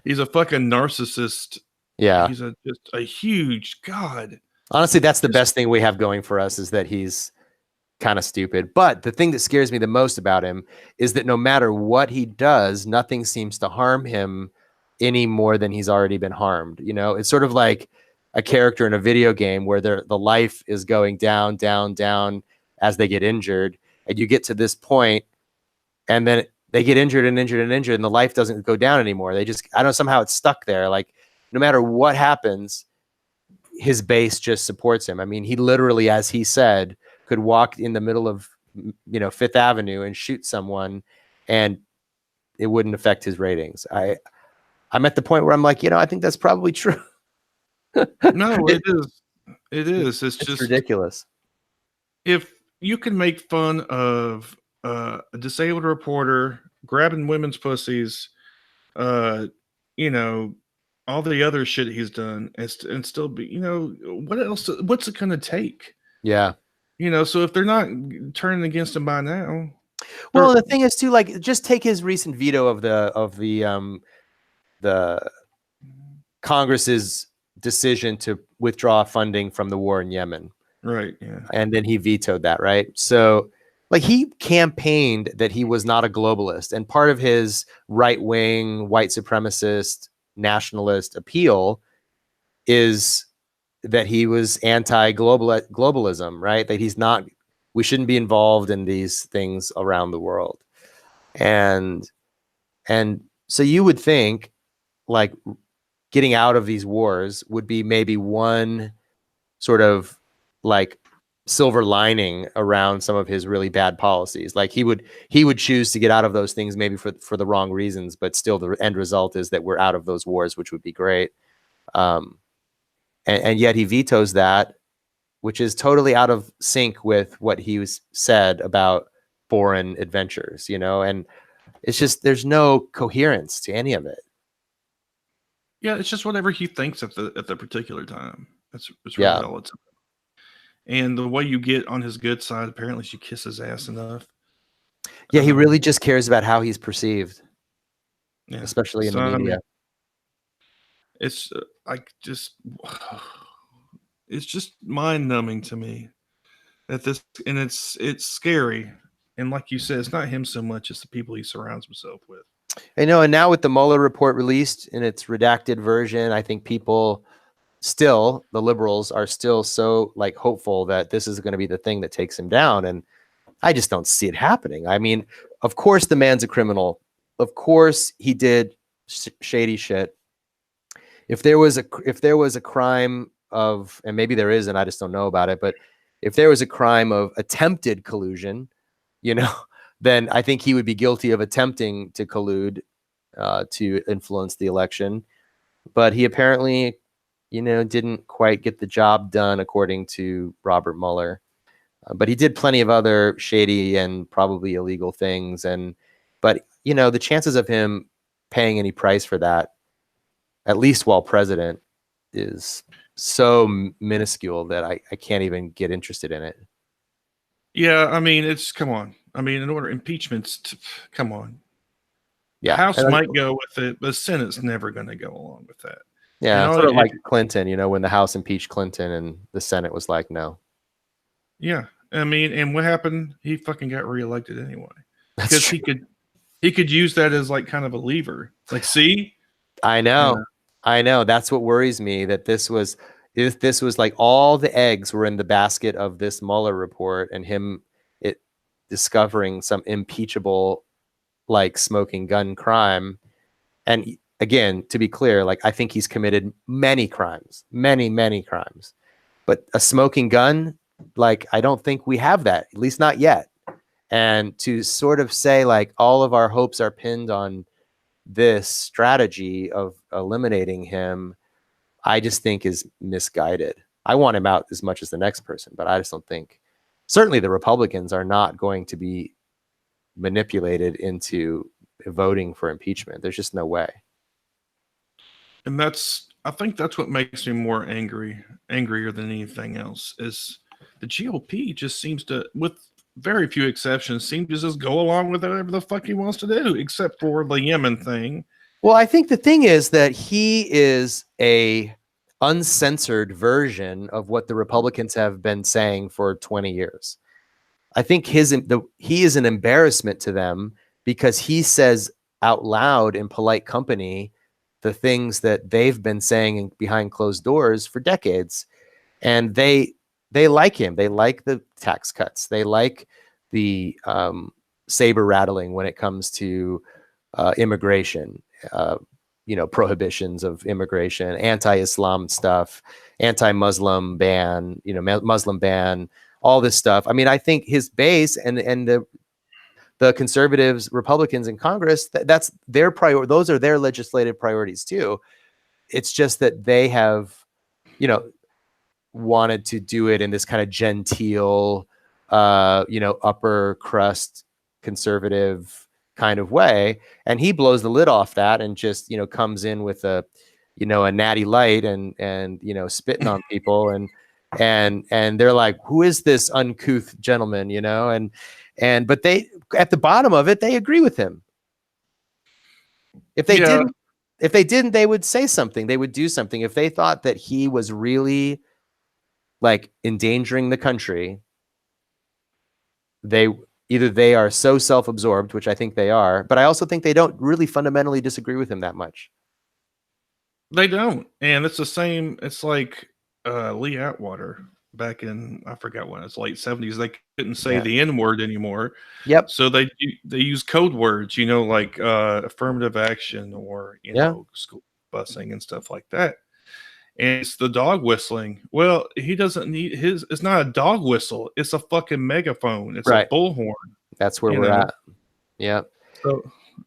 He's a fucking narcissist. Yeah. He's just a huge God. Honestly, that's the best thing we have going for us, is that he's kind of stupid. But the thing that scares me the most about him is that no matter what he does, nothing seems to harm him any more than he's already been harmed. You know, it's sort of like a character in a video game where the life is going down, down, down as they get injured. And you get to this point, and then they get injured and injured and injured, and the life doesn't go down anymore. They just, I don't know, somehow it's stuck there. Like, no matter what happens, his base just supports him. I mean, he literally, as he said, could walk in the middle of, you know, Fifth Avenue and shoot someone, and it wouldn't affect his ratings. I'm at the point where I'm like, you know, I think that's probably true. No, it is. It is. It's just ridiculous. If you can make fun of a disabled reporter grabbing women's pussies, you know, all the other shit he's done, and still be, you know, what else? What's it going to take? Yeah. You know, so if they're not turning against him by now, well, the thing is too, like, just take his recent veto of the Congress's decision to withdraw funding from the war in Yemen. Right. Yeah. And then he vetoed that. Right. So, like, he campaigned that he was not a globalist, and part of his right-wing, white supremacist, nationalist appeal is that he was anti-globalism, right? That he's not, we shouldn't be involved in these things around the world. And so you would think, like, getting out of these wars would be maybe one sort of like silver lining around some of his really bad policies. Like, he would choose to get out of those things maybe for the wrong reasons, but still the end result is that we're out of those wars, which would be great. And yet he vetoes that, which is totally out of sync with what he said about foreign adventures, you know, and it's just, there's no coherence to any of it. Yeah, it's just whatever he thinks at the particular time. It's really all it's about. And the way you get on his good side, apparently, you kiss his ass enough. Yeah, he really just cares about how he's perceived, especially in the media. I mean, it's like it's just mind-numbing to me that this, and it's scary. And like you said, it's not him so much as the people he surrounds himself with. I know, and now with the Mueller report released in its redacted version, I think people still, the liberals are still so like hopeful that this is going to be the thing that takes him down, and I just don't see it happening. I mean, of course the man's a criminal. Of course he did shady shit. If there was a crime of, and maybe there is, and I just don't know about it, but if there was a crime of attempted collusion, you know, then I think he would be guilty of attempting to collude to influence the election. But he apparently, you know, didn't quite get the job done, according to Robert Mueller. But he did plenty of other shady and probably illegal things. But, you know, the chances of him paying any price for that, at least while president, is so minuscule that I can't even get interested in it. Yeah, I mean, come on. I mean, in order impeachments, come on. Yeah, the House might go with it, but the Senate's never going to go along with that. Yeah, sort of like Clinton, you know, when the House impeached Clinton and the Senate was like, no. Yeah, I mean, and what happened? He fucking got reelected anyway, because he could use that as like kind of a lever. Like, see, I know. That's what worries me. That this was like all the eggs were in the basket of this Mueller report, and him discovering some impeachable, like, smoking gun crime. And again, to be clear, like, I think he's committed many crimes, many crimes, but a smoking gun, like, I don't think we have that, at least not yet. And to sort of say like all of our hopes are pinned on this strategy of eliminating him, I just think is misguided. I want him out as much as the next person, but I just don't think, certainly the Republicans are not going to be manipulated into voting for impeachment. There's just no way. And I think that's what makes me more angrier than anything else, is the GOP just seems to, with very few exceptions, seem to just go along with whatever the fuck he wants to do, except for the Yemen thing. Well, I think the thing is that he is a uncensored version of what the Republicans have been saying for 20 years. I think he is an embarrassment to them because he says out loud in polite company the things that they've been saying behind closed doors for decades. And they like him. They like the tax cuts. They like the saber rattling when it comes to immigration, prohibitions of immigration, anti-Islam stuff, anti-Muslim ban, Muslim ban, all this stuff. I mean, I think his base and the conservatives, Republicans in Congress, that's their priority. Those are their legislative priorities too. It's just that they have, wanted to do it in this kind of genteel, upper crust conservative kind of way. And he blows the lid off that and just, comes in with a natty light and spitting on people. And they're like, who is this uncouth gentleman, but they, at the bottom of it, they agree with him. If they didn't, they would say something, they would do something. If they thought that he was really like endangering the country, they are so self-absorbed, which I think they are, but I also think they don't really fundamentally disagree with him that much. They don't. And it's the same. It's like Lee Atwater back in, I forgot when, it's late 70s. They couldn't say the N word anymore. Yep. So they use code words, like affirmative action or, school busing and stuff like that. And it's the dog whistling. Well, he doesn't need it's not a dog whistle. It's a fucking megaphone. It's a bullhorn. That's where we're at. Yeah. So,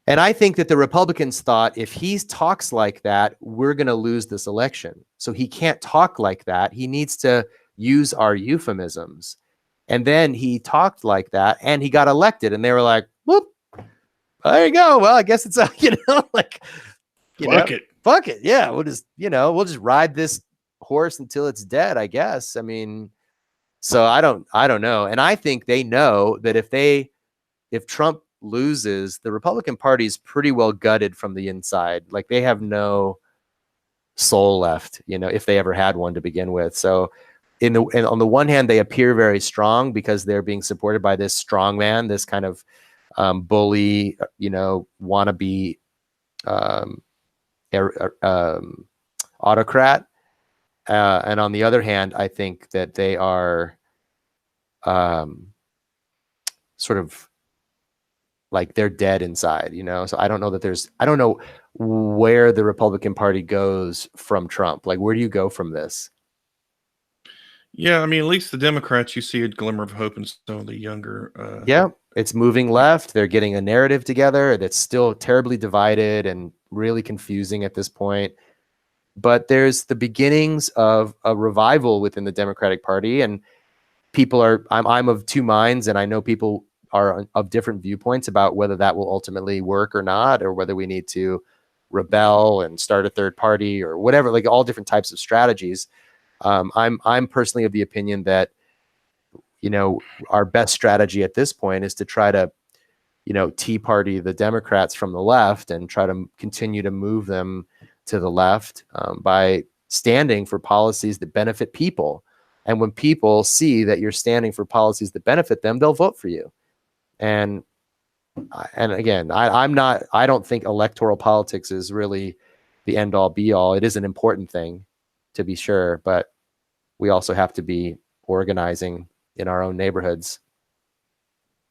and I think that the Republicans thought if he talks like that, we're going to lose this election. So he can't talk like that. He needs to use our euphemisms. And then he talked like that and he got elected. And they were like, whoop, there you go. Well, I guess it's fuck it. Fuck it. Yeah. We'll just ride this horse until it's dead, I guess. I mean, so I don't know. And I think they know that if Trump loses, the Republican Party is pretty well gutted from the inside. Like they have no soul left, if they ever had one to begin with. So and on the one hand, they appear very strong because they're being supported by this strong man, this kind of bully, wannabe autocrat. And on the other hand, I think that they are sort of like they're dead inside, so I don't know where the Republican Party goes from Trump. Like, where do you go from this? Yeah, I mean, at least the Democrats, you see a glimmer of hope in some of the younger. It's moving left. They're getting a narrative together that's still terribly divided and really confusing at this point. But there's the beginnings of a revival within the Democratic Party, and I'm of two minds, and I know people are of different viewpoints about whether that will ultimately work or not, or whether we need to rebel and start a third party or whatever, like all different types of strategies. I'm personally of the opinion that, our best strategy at this point is to try to, Tea Party the Democrats from the left and try to continue to move them to the left by standing for policies that benefit people. And when people see that you're standing for policies that benefit them, they'll vote for you. And again, I don't think electoral politics is really the end all be all. It is an important thing, to be sure, but we also have to be organizing in our own neighborhoods.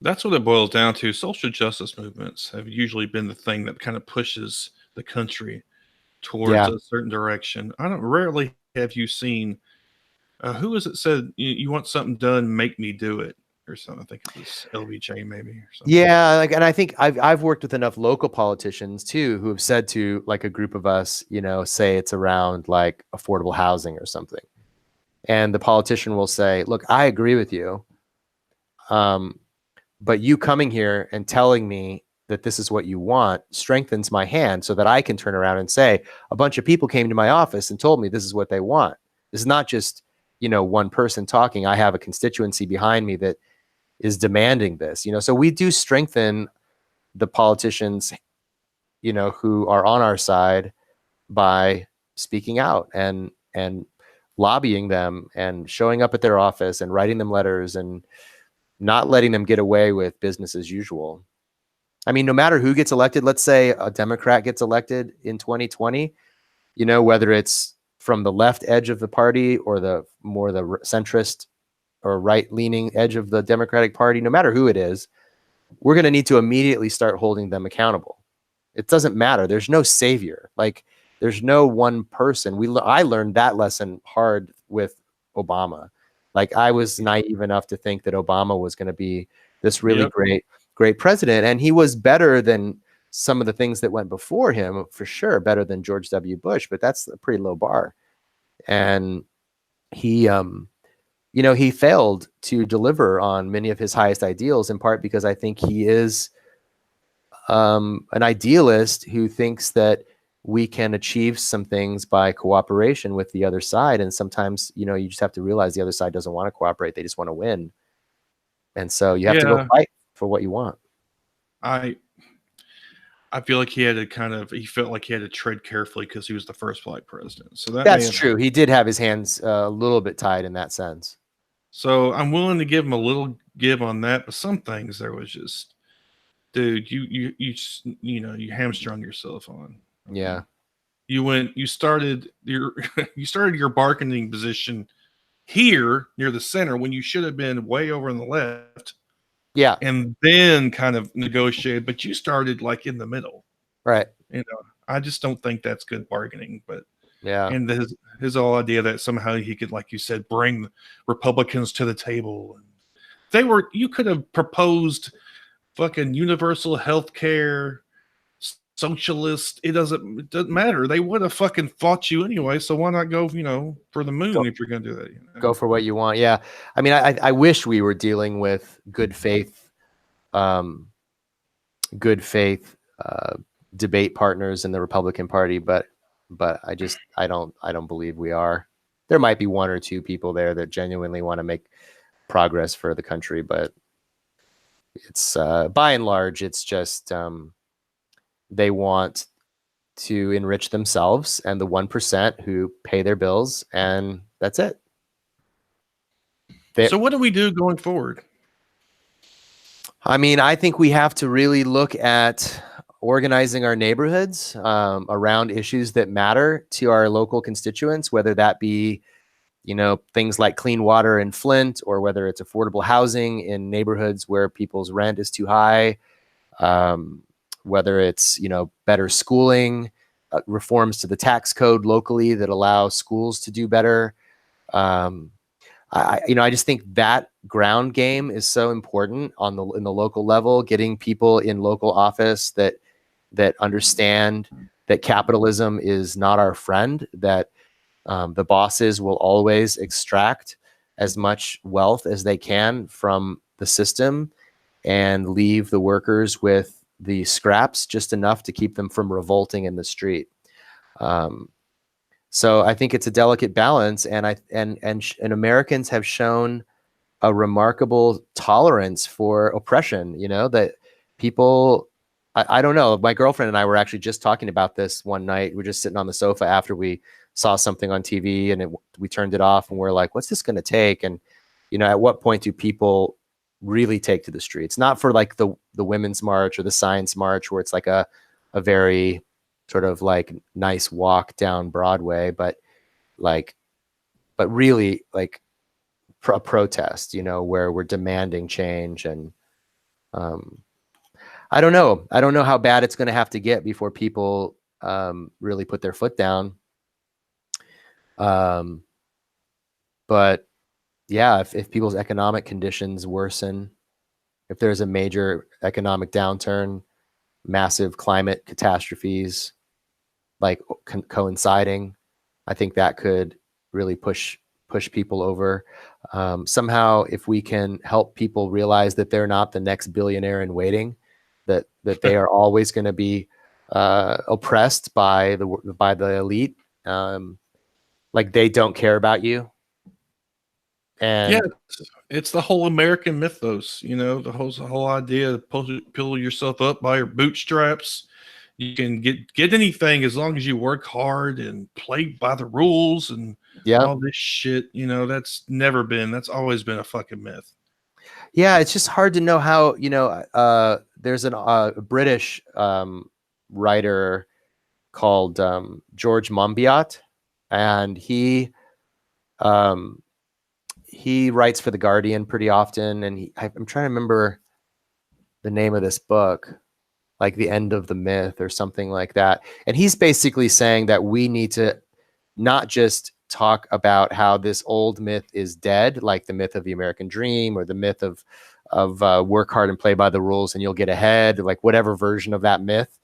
That's what it boils down to. Social justice movements have usually been the thing that kind of pushes the country towards a certain direction. Rarely have you seen, who is it said, you want something done, make me do it, or something. I think it was LBJ maybe or something. Yeah, and I think I've worked with enough local politicians too who have said to like a group of us, say it's around like affordable housing or something. And the politician will say, look, I agree with you. But you coming here and telling me that this is what you want strengthens my hand so that I can turn around and say, a bunch of people came to my office and told me this is what they want. This is not just, one person talking. I have a constituency behind me that is demanding this, so we do strengthen the politicians, who are on our side by speaking out and and lobbying them and showing up at their office and writing them letters and not letting them get away with business as usual. I mean, no matter who gets elected, let's say a Democrat gets elected in 2020, whether it's from the left edge of the party or the centrist or right-leaning edge of the Democratic Party, no matter who it is, we're going to need to immediately start holding them accountable. It doesn't matter. There's no savior. Like, there's no one person. I learned that lesson hard with Obama. Like, I was naive enough to think that Obama was going to be this really great president, and he was better than some of the things that went before him, for sure, better than George W. Bush, but that's a pretty low bar. And he he failed to deliver on many of his highest ideals, in part because I think he is an idealist who thinks that we can achieve some things by cooperation with the other side. And sometimes, you just have to realize the other side doesn't want to cooperate. They just want to win. And so you have to go fight for what you want. I feel like he felt like he had to tread carefully because he was the first black president. So that's true. He did have his hands a little bit tied in that sense. So I'm willing to give him a little give on that, but some things there was just, dude, you hamstrung yourself on. Yeah. You started your bargaining position here near the center when you should have been way over on the left. Yeah. And then kind of negotiated, but you started like in the middle. Right. I just don't think that's good bargaining, but yeah. And his whole idea that somehow he could, like you said, bring Republicans to the table. You could have proposed fucking universal health care, socialist. It doesn't matter. They would have fucking fought you anyway. So why not go, for the moon if you're going to do that? Go for what you want. Yeah. I mean, I wish we were dealing with good faith debate partners in the Republican Party, but I don't believe we are. There might be one or two people there that genuinely want to make progress for the country, but it's by and large, it's just they want to enrich themselves and the 1% who pay their bills, and that's it. So what do we do going forward? I mean, I think we have to really look at organizing our neighborhoods around issues that matter to our local constituents, whether that be, things like clean water in Flint, or whether it's affordable housing in neighborhoods where people's rent is too high, whether it's, better schooling, reforms to the tax code locally that allow schools to do better. I just think that ground game is so important in the local level, getting people in local office that understand that capitalism is not our friend, that the bosses will always extract as much wealth as they can from the system and leave the workers with the scraps, just enough to keep them from revolting in the street. So I think it's a delicate balance, and Americans have shown a remarkable tolerance for oppression. That people, I don't know. My girlfriend and I were actually just talking about this one night. We're just sitting on the sofa after we saw something on TV, and we turned it off, and we're like, "What's this going to take?" And at what point do people really take to the streets? Not for like the Women's March or the Science March, where it's like a very sort of like nice walk down Broadway, but really like a protest, where we're demanding change. And I don't know how bad it's going to have to get before people really put their foot down. But yeah, if people's economic conditions worsen, if there's a major economic downturn, massive climate catastrophes, like coinciding, I think that could really push people over. Somehow, if we can help people realize that they're not the next billionaire in waiting, that they are always going to be oppressed by the elite, like they don't care about you. And yeah, it's the whole American mythos, the whole idea of pull yourself up by your bootstraps. you can get anything as long as you work hard and play by the rules and Yeah. all this shit. You know, that's always been a fucking myth. Yeah, it's just hard to know how, there's a British writer called George Monbiot, and he writes for The Guardian pretty often, and I'm trying to remember the name of this book, like The End of the Myth or something like that. And he's basically saying that we need to not just talk about how this old myth is dead, like the myth of the American dream or the myth of work hard and play by the rules and you'll get ahead, like whatever version of that myth,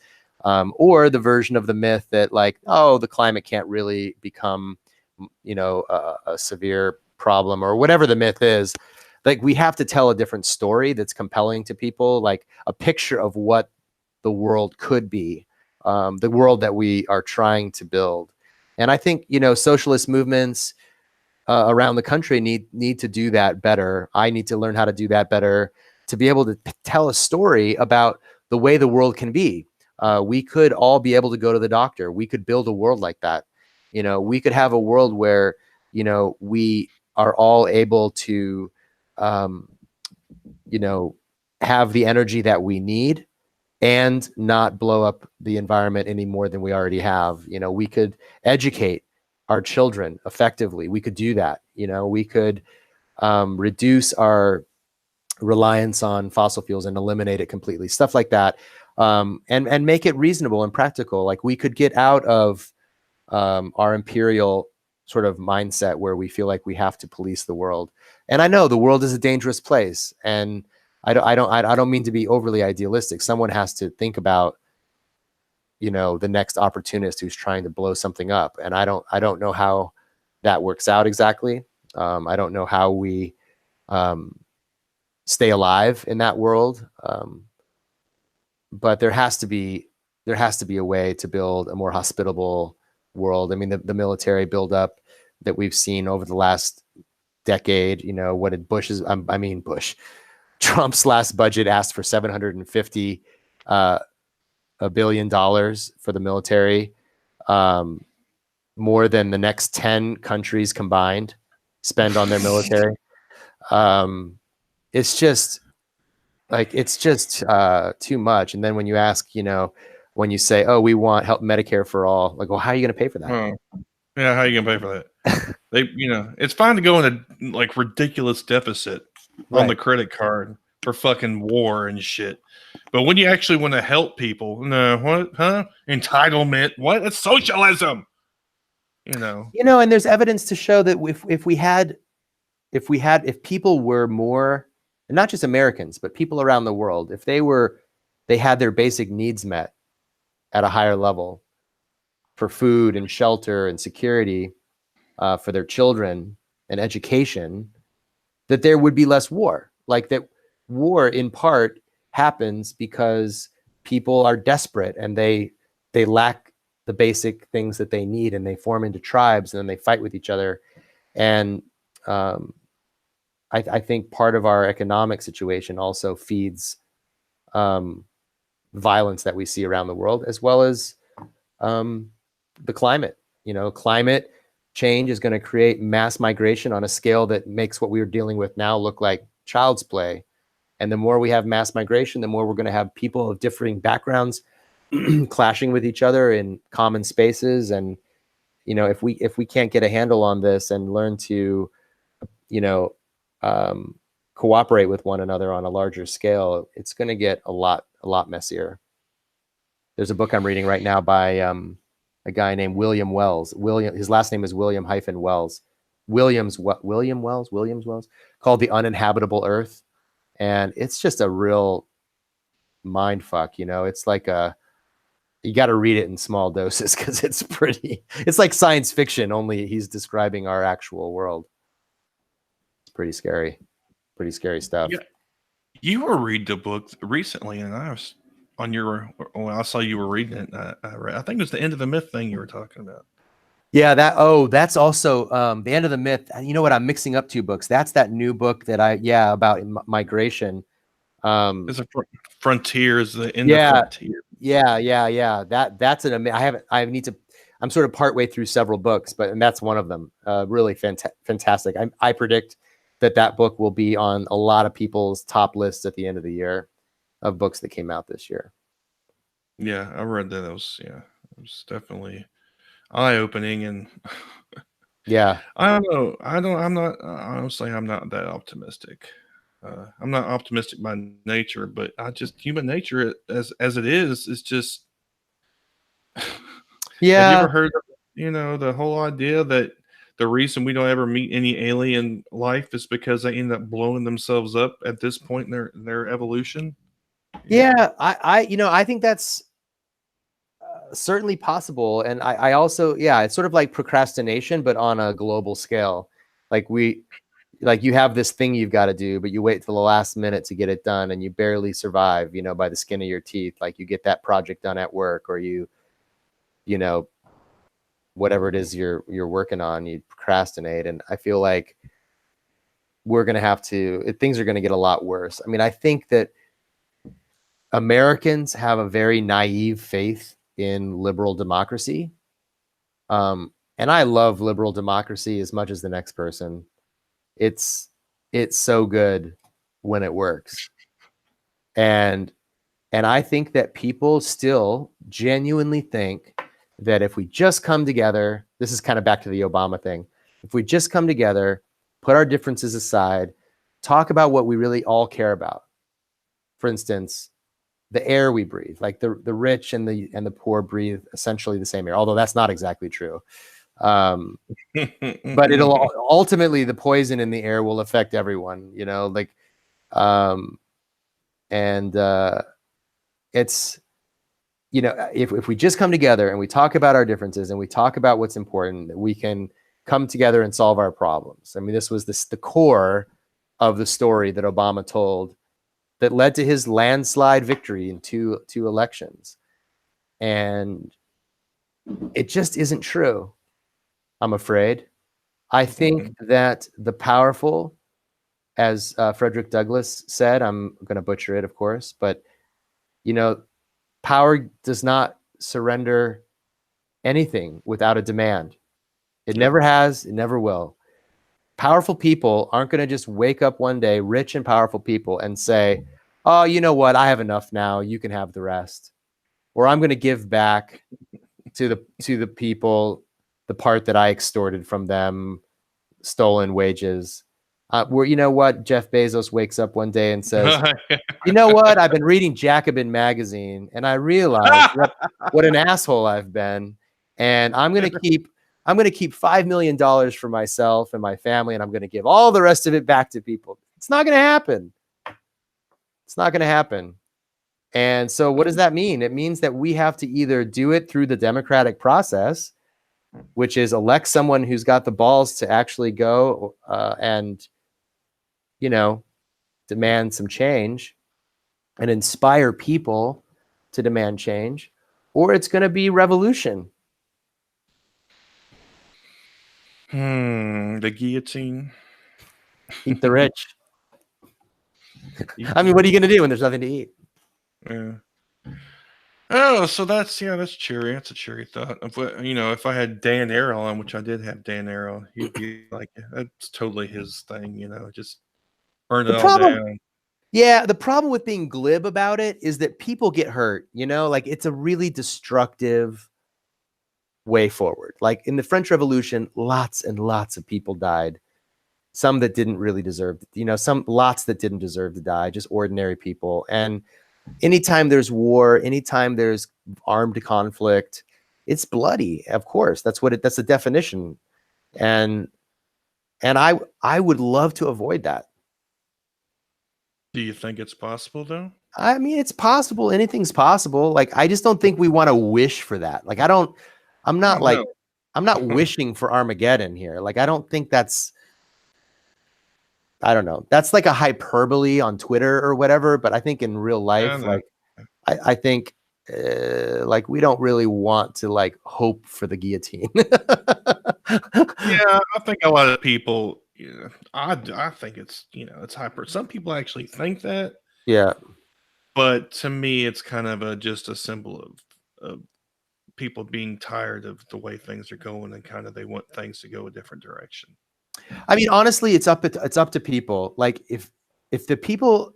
or the version of the myth that like, oh, the climate can't really become, a severe problem or whatever the myth is. Like we have to tell a different story that's compelling to people, like a picture of what the world could be, the world that we are trying to build. And I think, socialist movements around the country need to do that better. I need to learn how to do that better, to be able to tell a story about the way the world can be. We could all be able to go to the doctor. We could build a world like that. We could have a world where, we are all able to, have the energy that we need and not blow up the environment any more than we already have. We could educate our children effectively. We could do that. We could reduce our reliance on fossil fuels and eliminate it completely, stuff like that, and make it reasonable and practical. Like we could get out of our imperial sort of mindset where we feel like we have to police the world. And I know the world is a dangerous place, and I don't mean to be overly idealistic. Someone has to think about, the next opportunist who's trying to blow something up. And I don't know how that works out exactly. I don't know how we stay alive in that world. But there has to be a way to build a more hospitable world. I mean, the military buildup that we've seen over the last decade, what did Bush, Trump's last budget asked for $750 billion for the military, more than the next 10 countries combined spend on their military. It's just too much. And then when you ask, when you say, oh, we want help Medicare for all, like, well, how are you going to pay for that? Yeah, how are you going to pay for that? It's fine to go in a like ridiculous deficit on the credit card for fucking war and shit. But when you actually want to help people, no, what? Huh? Entitlement? What? That's socialism. And there's evidence to show that if people were more, and not just Americans, but people around the world, if they had their basic needs met at a higher level for food and shelter and security, for their children and education, that there would be less war. Like that war in part happens because people are desperate and they lack the basic things that they need, and they form into tribes and then they fight with each other. And I think part of our economic situation also feeds violence that we see around the world, as well as the climate. Climate change is going to create mass migration on a scale that makes what we're dealing with now look like child's play. And the more we have mass migration, the more we're going to have people of differing backgrounds clashing with each other in common spaces. And, if we can't get a handle on this and learn to, cooperate with one another on a larger scale, it's going to get a lot messier. There's a book I'm reading right now by a guy named William Wells. His last name is William-Wells. Williams Wells, called The Uninhabitable Earth. And it's just a real mind fuck. It's like you got to read it in small doses because it's like science fiction, only he's describing our actual world. It's pretty scary stuff. Yeah. You were reading the book recently, and I was I saw you were reading it. I think it was the End of the Myth thing you were talking about. Yeah, that's also The End of the Myth. You know what? I'm mixing up two books. That's that new book that about migration. It's a Frontiers, the End of Frontier. Yeah. That's I'm sort of partway through several books, and that's one of them. Really fantastic. I predict that book will be on a lot of people's top lists at the end of the year of books that came out this year. Yeah, I read that. It was definitely eye-opening, and Yeah. I don't know. I'm not honestly. I'm not that optimistic. I'm not optimistic by nature, but human nature as it is just. Have you ever Yeah. heard of, the whole idea that the reason we don't ever meet any alien life is because they end up blowing themselves up at this point in their evolution? Yeah. I think that's certainly possible. And I also, it's sort of like procrastination, but on a global scale. Like you have this thing you've got to do, but you wait till the last minute to get it done, and you barely survive, by the skin of your teeth. Like you get that project done at work, or you know, whatever it is you're working on, you procrastinate. And I feel like things are going to get a lot worse. I mean, I think that Americans have a very naive faith in liberal democracy. And I love liberal democracy as much as the next person. It's so good when it works. And I think that people still genuinely think that if we just come together, this is kind of back to the Obama thing. If we just come together, put our differences aside, talk about what we really all care about. For instance, the air we breathe, like the rich and the poor breathe essentially the same air, although that's not exactly true. But it'll ultimately, the poison in the air will affect everyone, it's, if we just come together and we talk about our differences and we talk about what's important, we can come together and solve our problems. I mean, this was the core of the story that Obama told that led to his landslide victory in two elections. And it just isn't true, I'm afraid. I think that the powerful, as Frederick Douglass said, I'm going to butcher it, of course, but, power does not surrender anything without a demand. It never has, it never will. Powerful people aren't going to just wake up one day, rich and powerful people, and say, oh, you know what? I have enough now. You can have the rest. Or I'm going to give back to the people the part that I extorted from them, stolen wages. Where, you know what? Jeff Bezos wakes up one day and says, you know what? I've been reading Jacobin magazine, and I realized what an asshole I've been. And I'm going to keep $5 million for myself and my family, and I'm going to give all the rest of it back to people. It's not going to happen. It's not going to happen. And so what does that mean? It means that we have to either do it through the democratic process, which is elect someone who's got the balls to actually go and, demand some change and inspire people to demand change, or it's going to be revolution. The guillotine. Eat the rich. I mean, what are you going to do when there's nothing to eat? Yeah. Oh, so that's cheery. That's a cheery thought. If I had Dan Arrow on, which I did have Dan Arrow, he'd be like, that's totally his thing. Just burn it all down. Yeah, the problem with being glib about it is that people get hurt. Like it's a really destructive way forward. Like in the French Revolution, lots and lots of people died. Some that didn't really deserve, lots that didn't deserve to die, just ordinary people. And anytime there's war, anytime there's armed conflict, it's bloody. Of course, that's the definition. And I would love to avoid that. Do you think it's possible though? I mean, it's possible. Anything's possible. Like, I just don't think we want to wish for that. Like, I'm not wishing for Armageddon here. Like, I don't think I don't know. That's like a hyperbole on Twitter or whatever. But I think in real life, I think like we don't really want to like hope for the guillotine. Yeah, I think a lot of people, I think it's, it's hyper. Some people actually think that. Yeah. But to me, it's kind of just a symbol of people being tired of the way things are going, and kind of they want things to go a different direction. I mean, honestly, it's up to people. Like if the people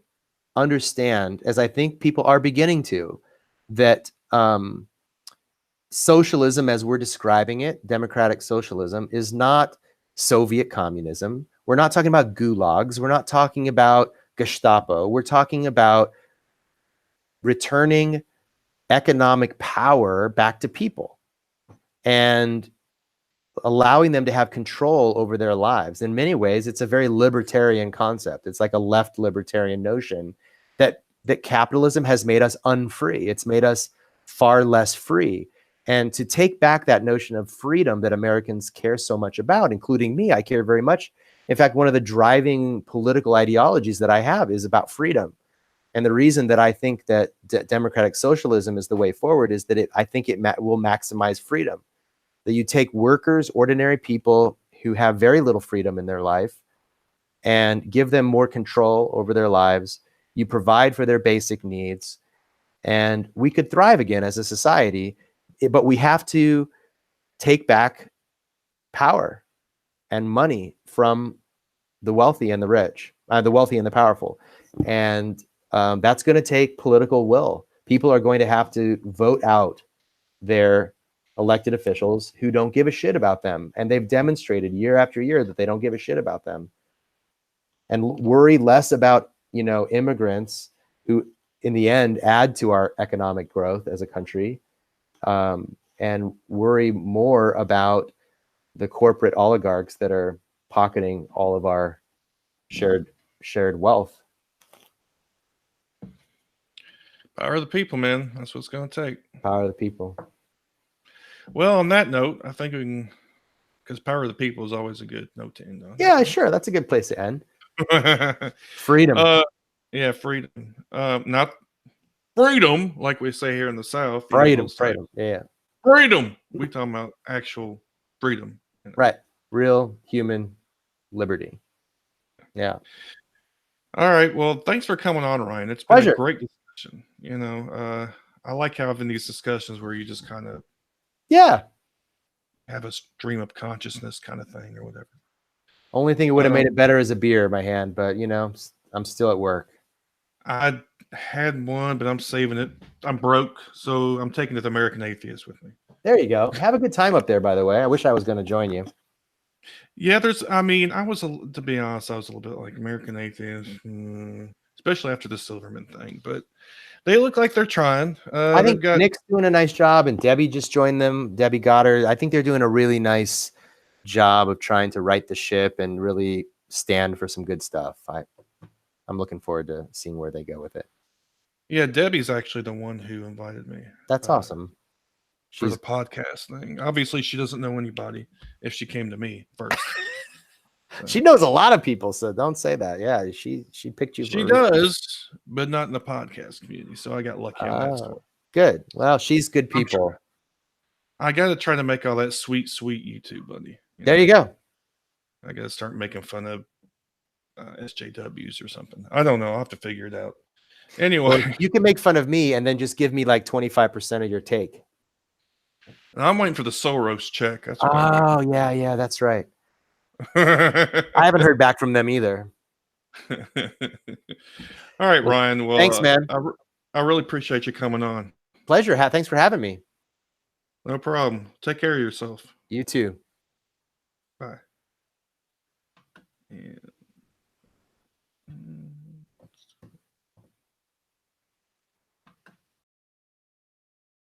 understand, as I think people are beginning to, that socialism, as we're describing it, democratic socialism, is not Soviet communism. We're not talking about gulags. We're not talking about Gestapo. We're talking about returning economic power back to people and allowing them to have control over their lives. In many ways, it's a very libertarian concept. It's like a left libertarian notion that capitalism has made us unfree. It's made us far less free. And to take back that notion of freedom that Americans care so much about, including me, I care very much. In fact, one of the driving political ideologies that I have is about freedom. And the reason that I think that democratic socialism is the way forward is that I think it will maximize freedom. That you take workers, ordinary people who have very little freedom in their life, and give them more control over their lives. You provide for their basic needs, and we could thrive again as a society. But we have to take back power and money from the wealthy and the rich, the wealthy and the powerful. And that's going to take political will. People are going to have to vote out their elected officials who don't give a shit about them. And they've demonstrated year after year that they don't give a shit about them. And worry less about, immigrants who in the end add to our economic growth as a country, and worry more about the corporate oligarchs that are pocketing all of our shared wealth. Power of the people, man. That's what it's going to take. Power of the people. Well, on that note, I think we can, because power of the people is always a good note to end on. Yeah, sure. That's a good place to end. Freedom. Yeah, freedom. Not freedom, like we say here in the South. Freedom. Yeah. Freedom. We talking about actual freedom. Right. Real human liberty. Yeah. All right. Well, thanks for coming on, Ryan. It's been Pleasure. a great discussion. I like having these discussions where you just kind of have a stream of consciousness kind of thing or whatever. Only thing it would have made it better is a beer in my hand, but I'm still at work. I had one, but I'm saving it. I'm broke, so I'm taking it to American Atheist with me. There you go. Have a good time up there, by the way. I wish I was going to join you. Yeah, to be honest, I was a little bit like American Atheist, especially after the Silverman thing, but they look like they're trying. I think Nick's doing a nice job, and Debbie just joined them. Debbie Goddard. I think they're doing a really nice job of trying to right the ship and really stand for some good stuff. I'm looking forward to seeing where they go with it. Yeah, Debbie's actually the one who invited me. That's awesome. For the podcast thing. Obviously, she doesn't know anybody if she came to me first. She knows a lot of people, so don't say that. Yeah, she picked you. She does, but not in the podcast community. So I got lucky on that story. Good. Well, she's good people. I got to try to make all that sweet YouTube, buddy. There you go. I got to start making fun of SJWs or something. I don't know. I'll have to figure it out. Anyway, well, you can make fun of me and then just give me like 25% of your take. And I'm waiting for the Soros check. That's yeah, that's right. I haven't heard back from them either. All right, Ryan. Well, thanks, man. I really appreciate you coming on. Pleasure. Thanks for having me. No problem. Take care of yourself. You too. Bye. Yeah.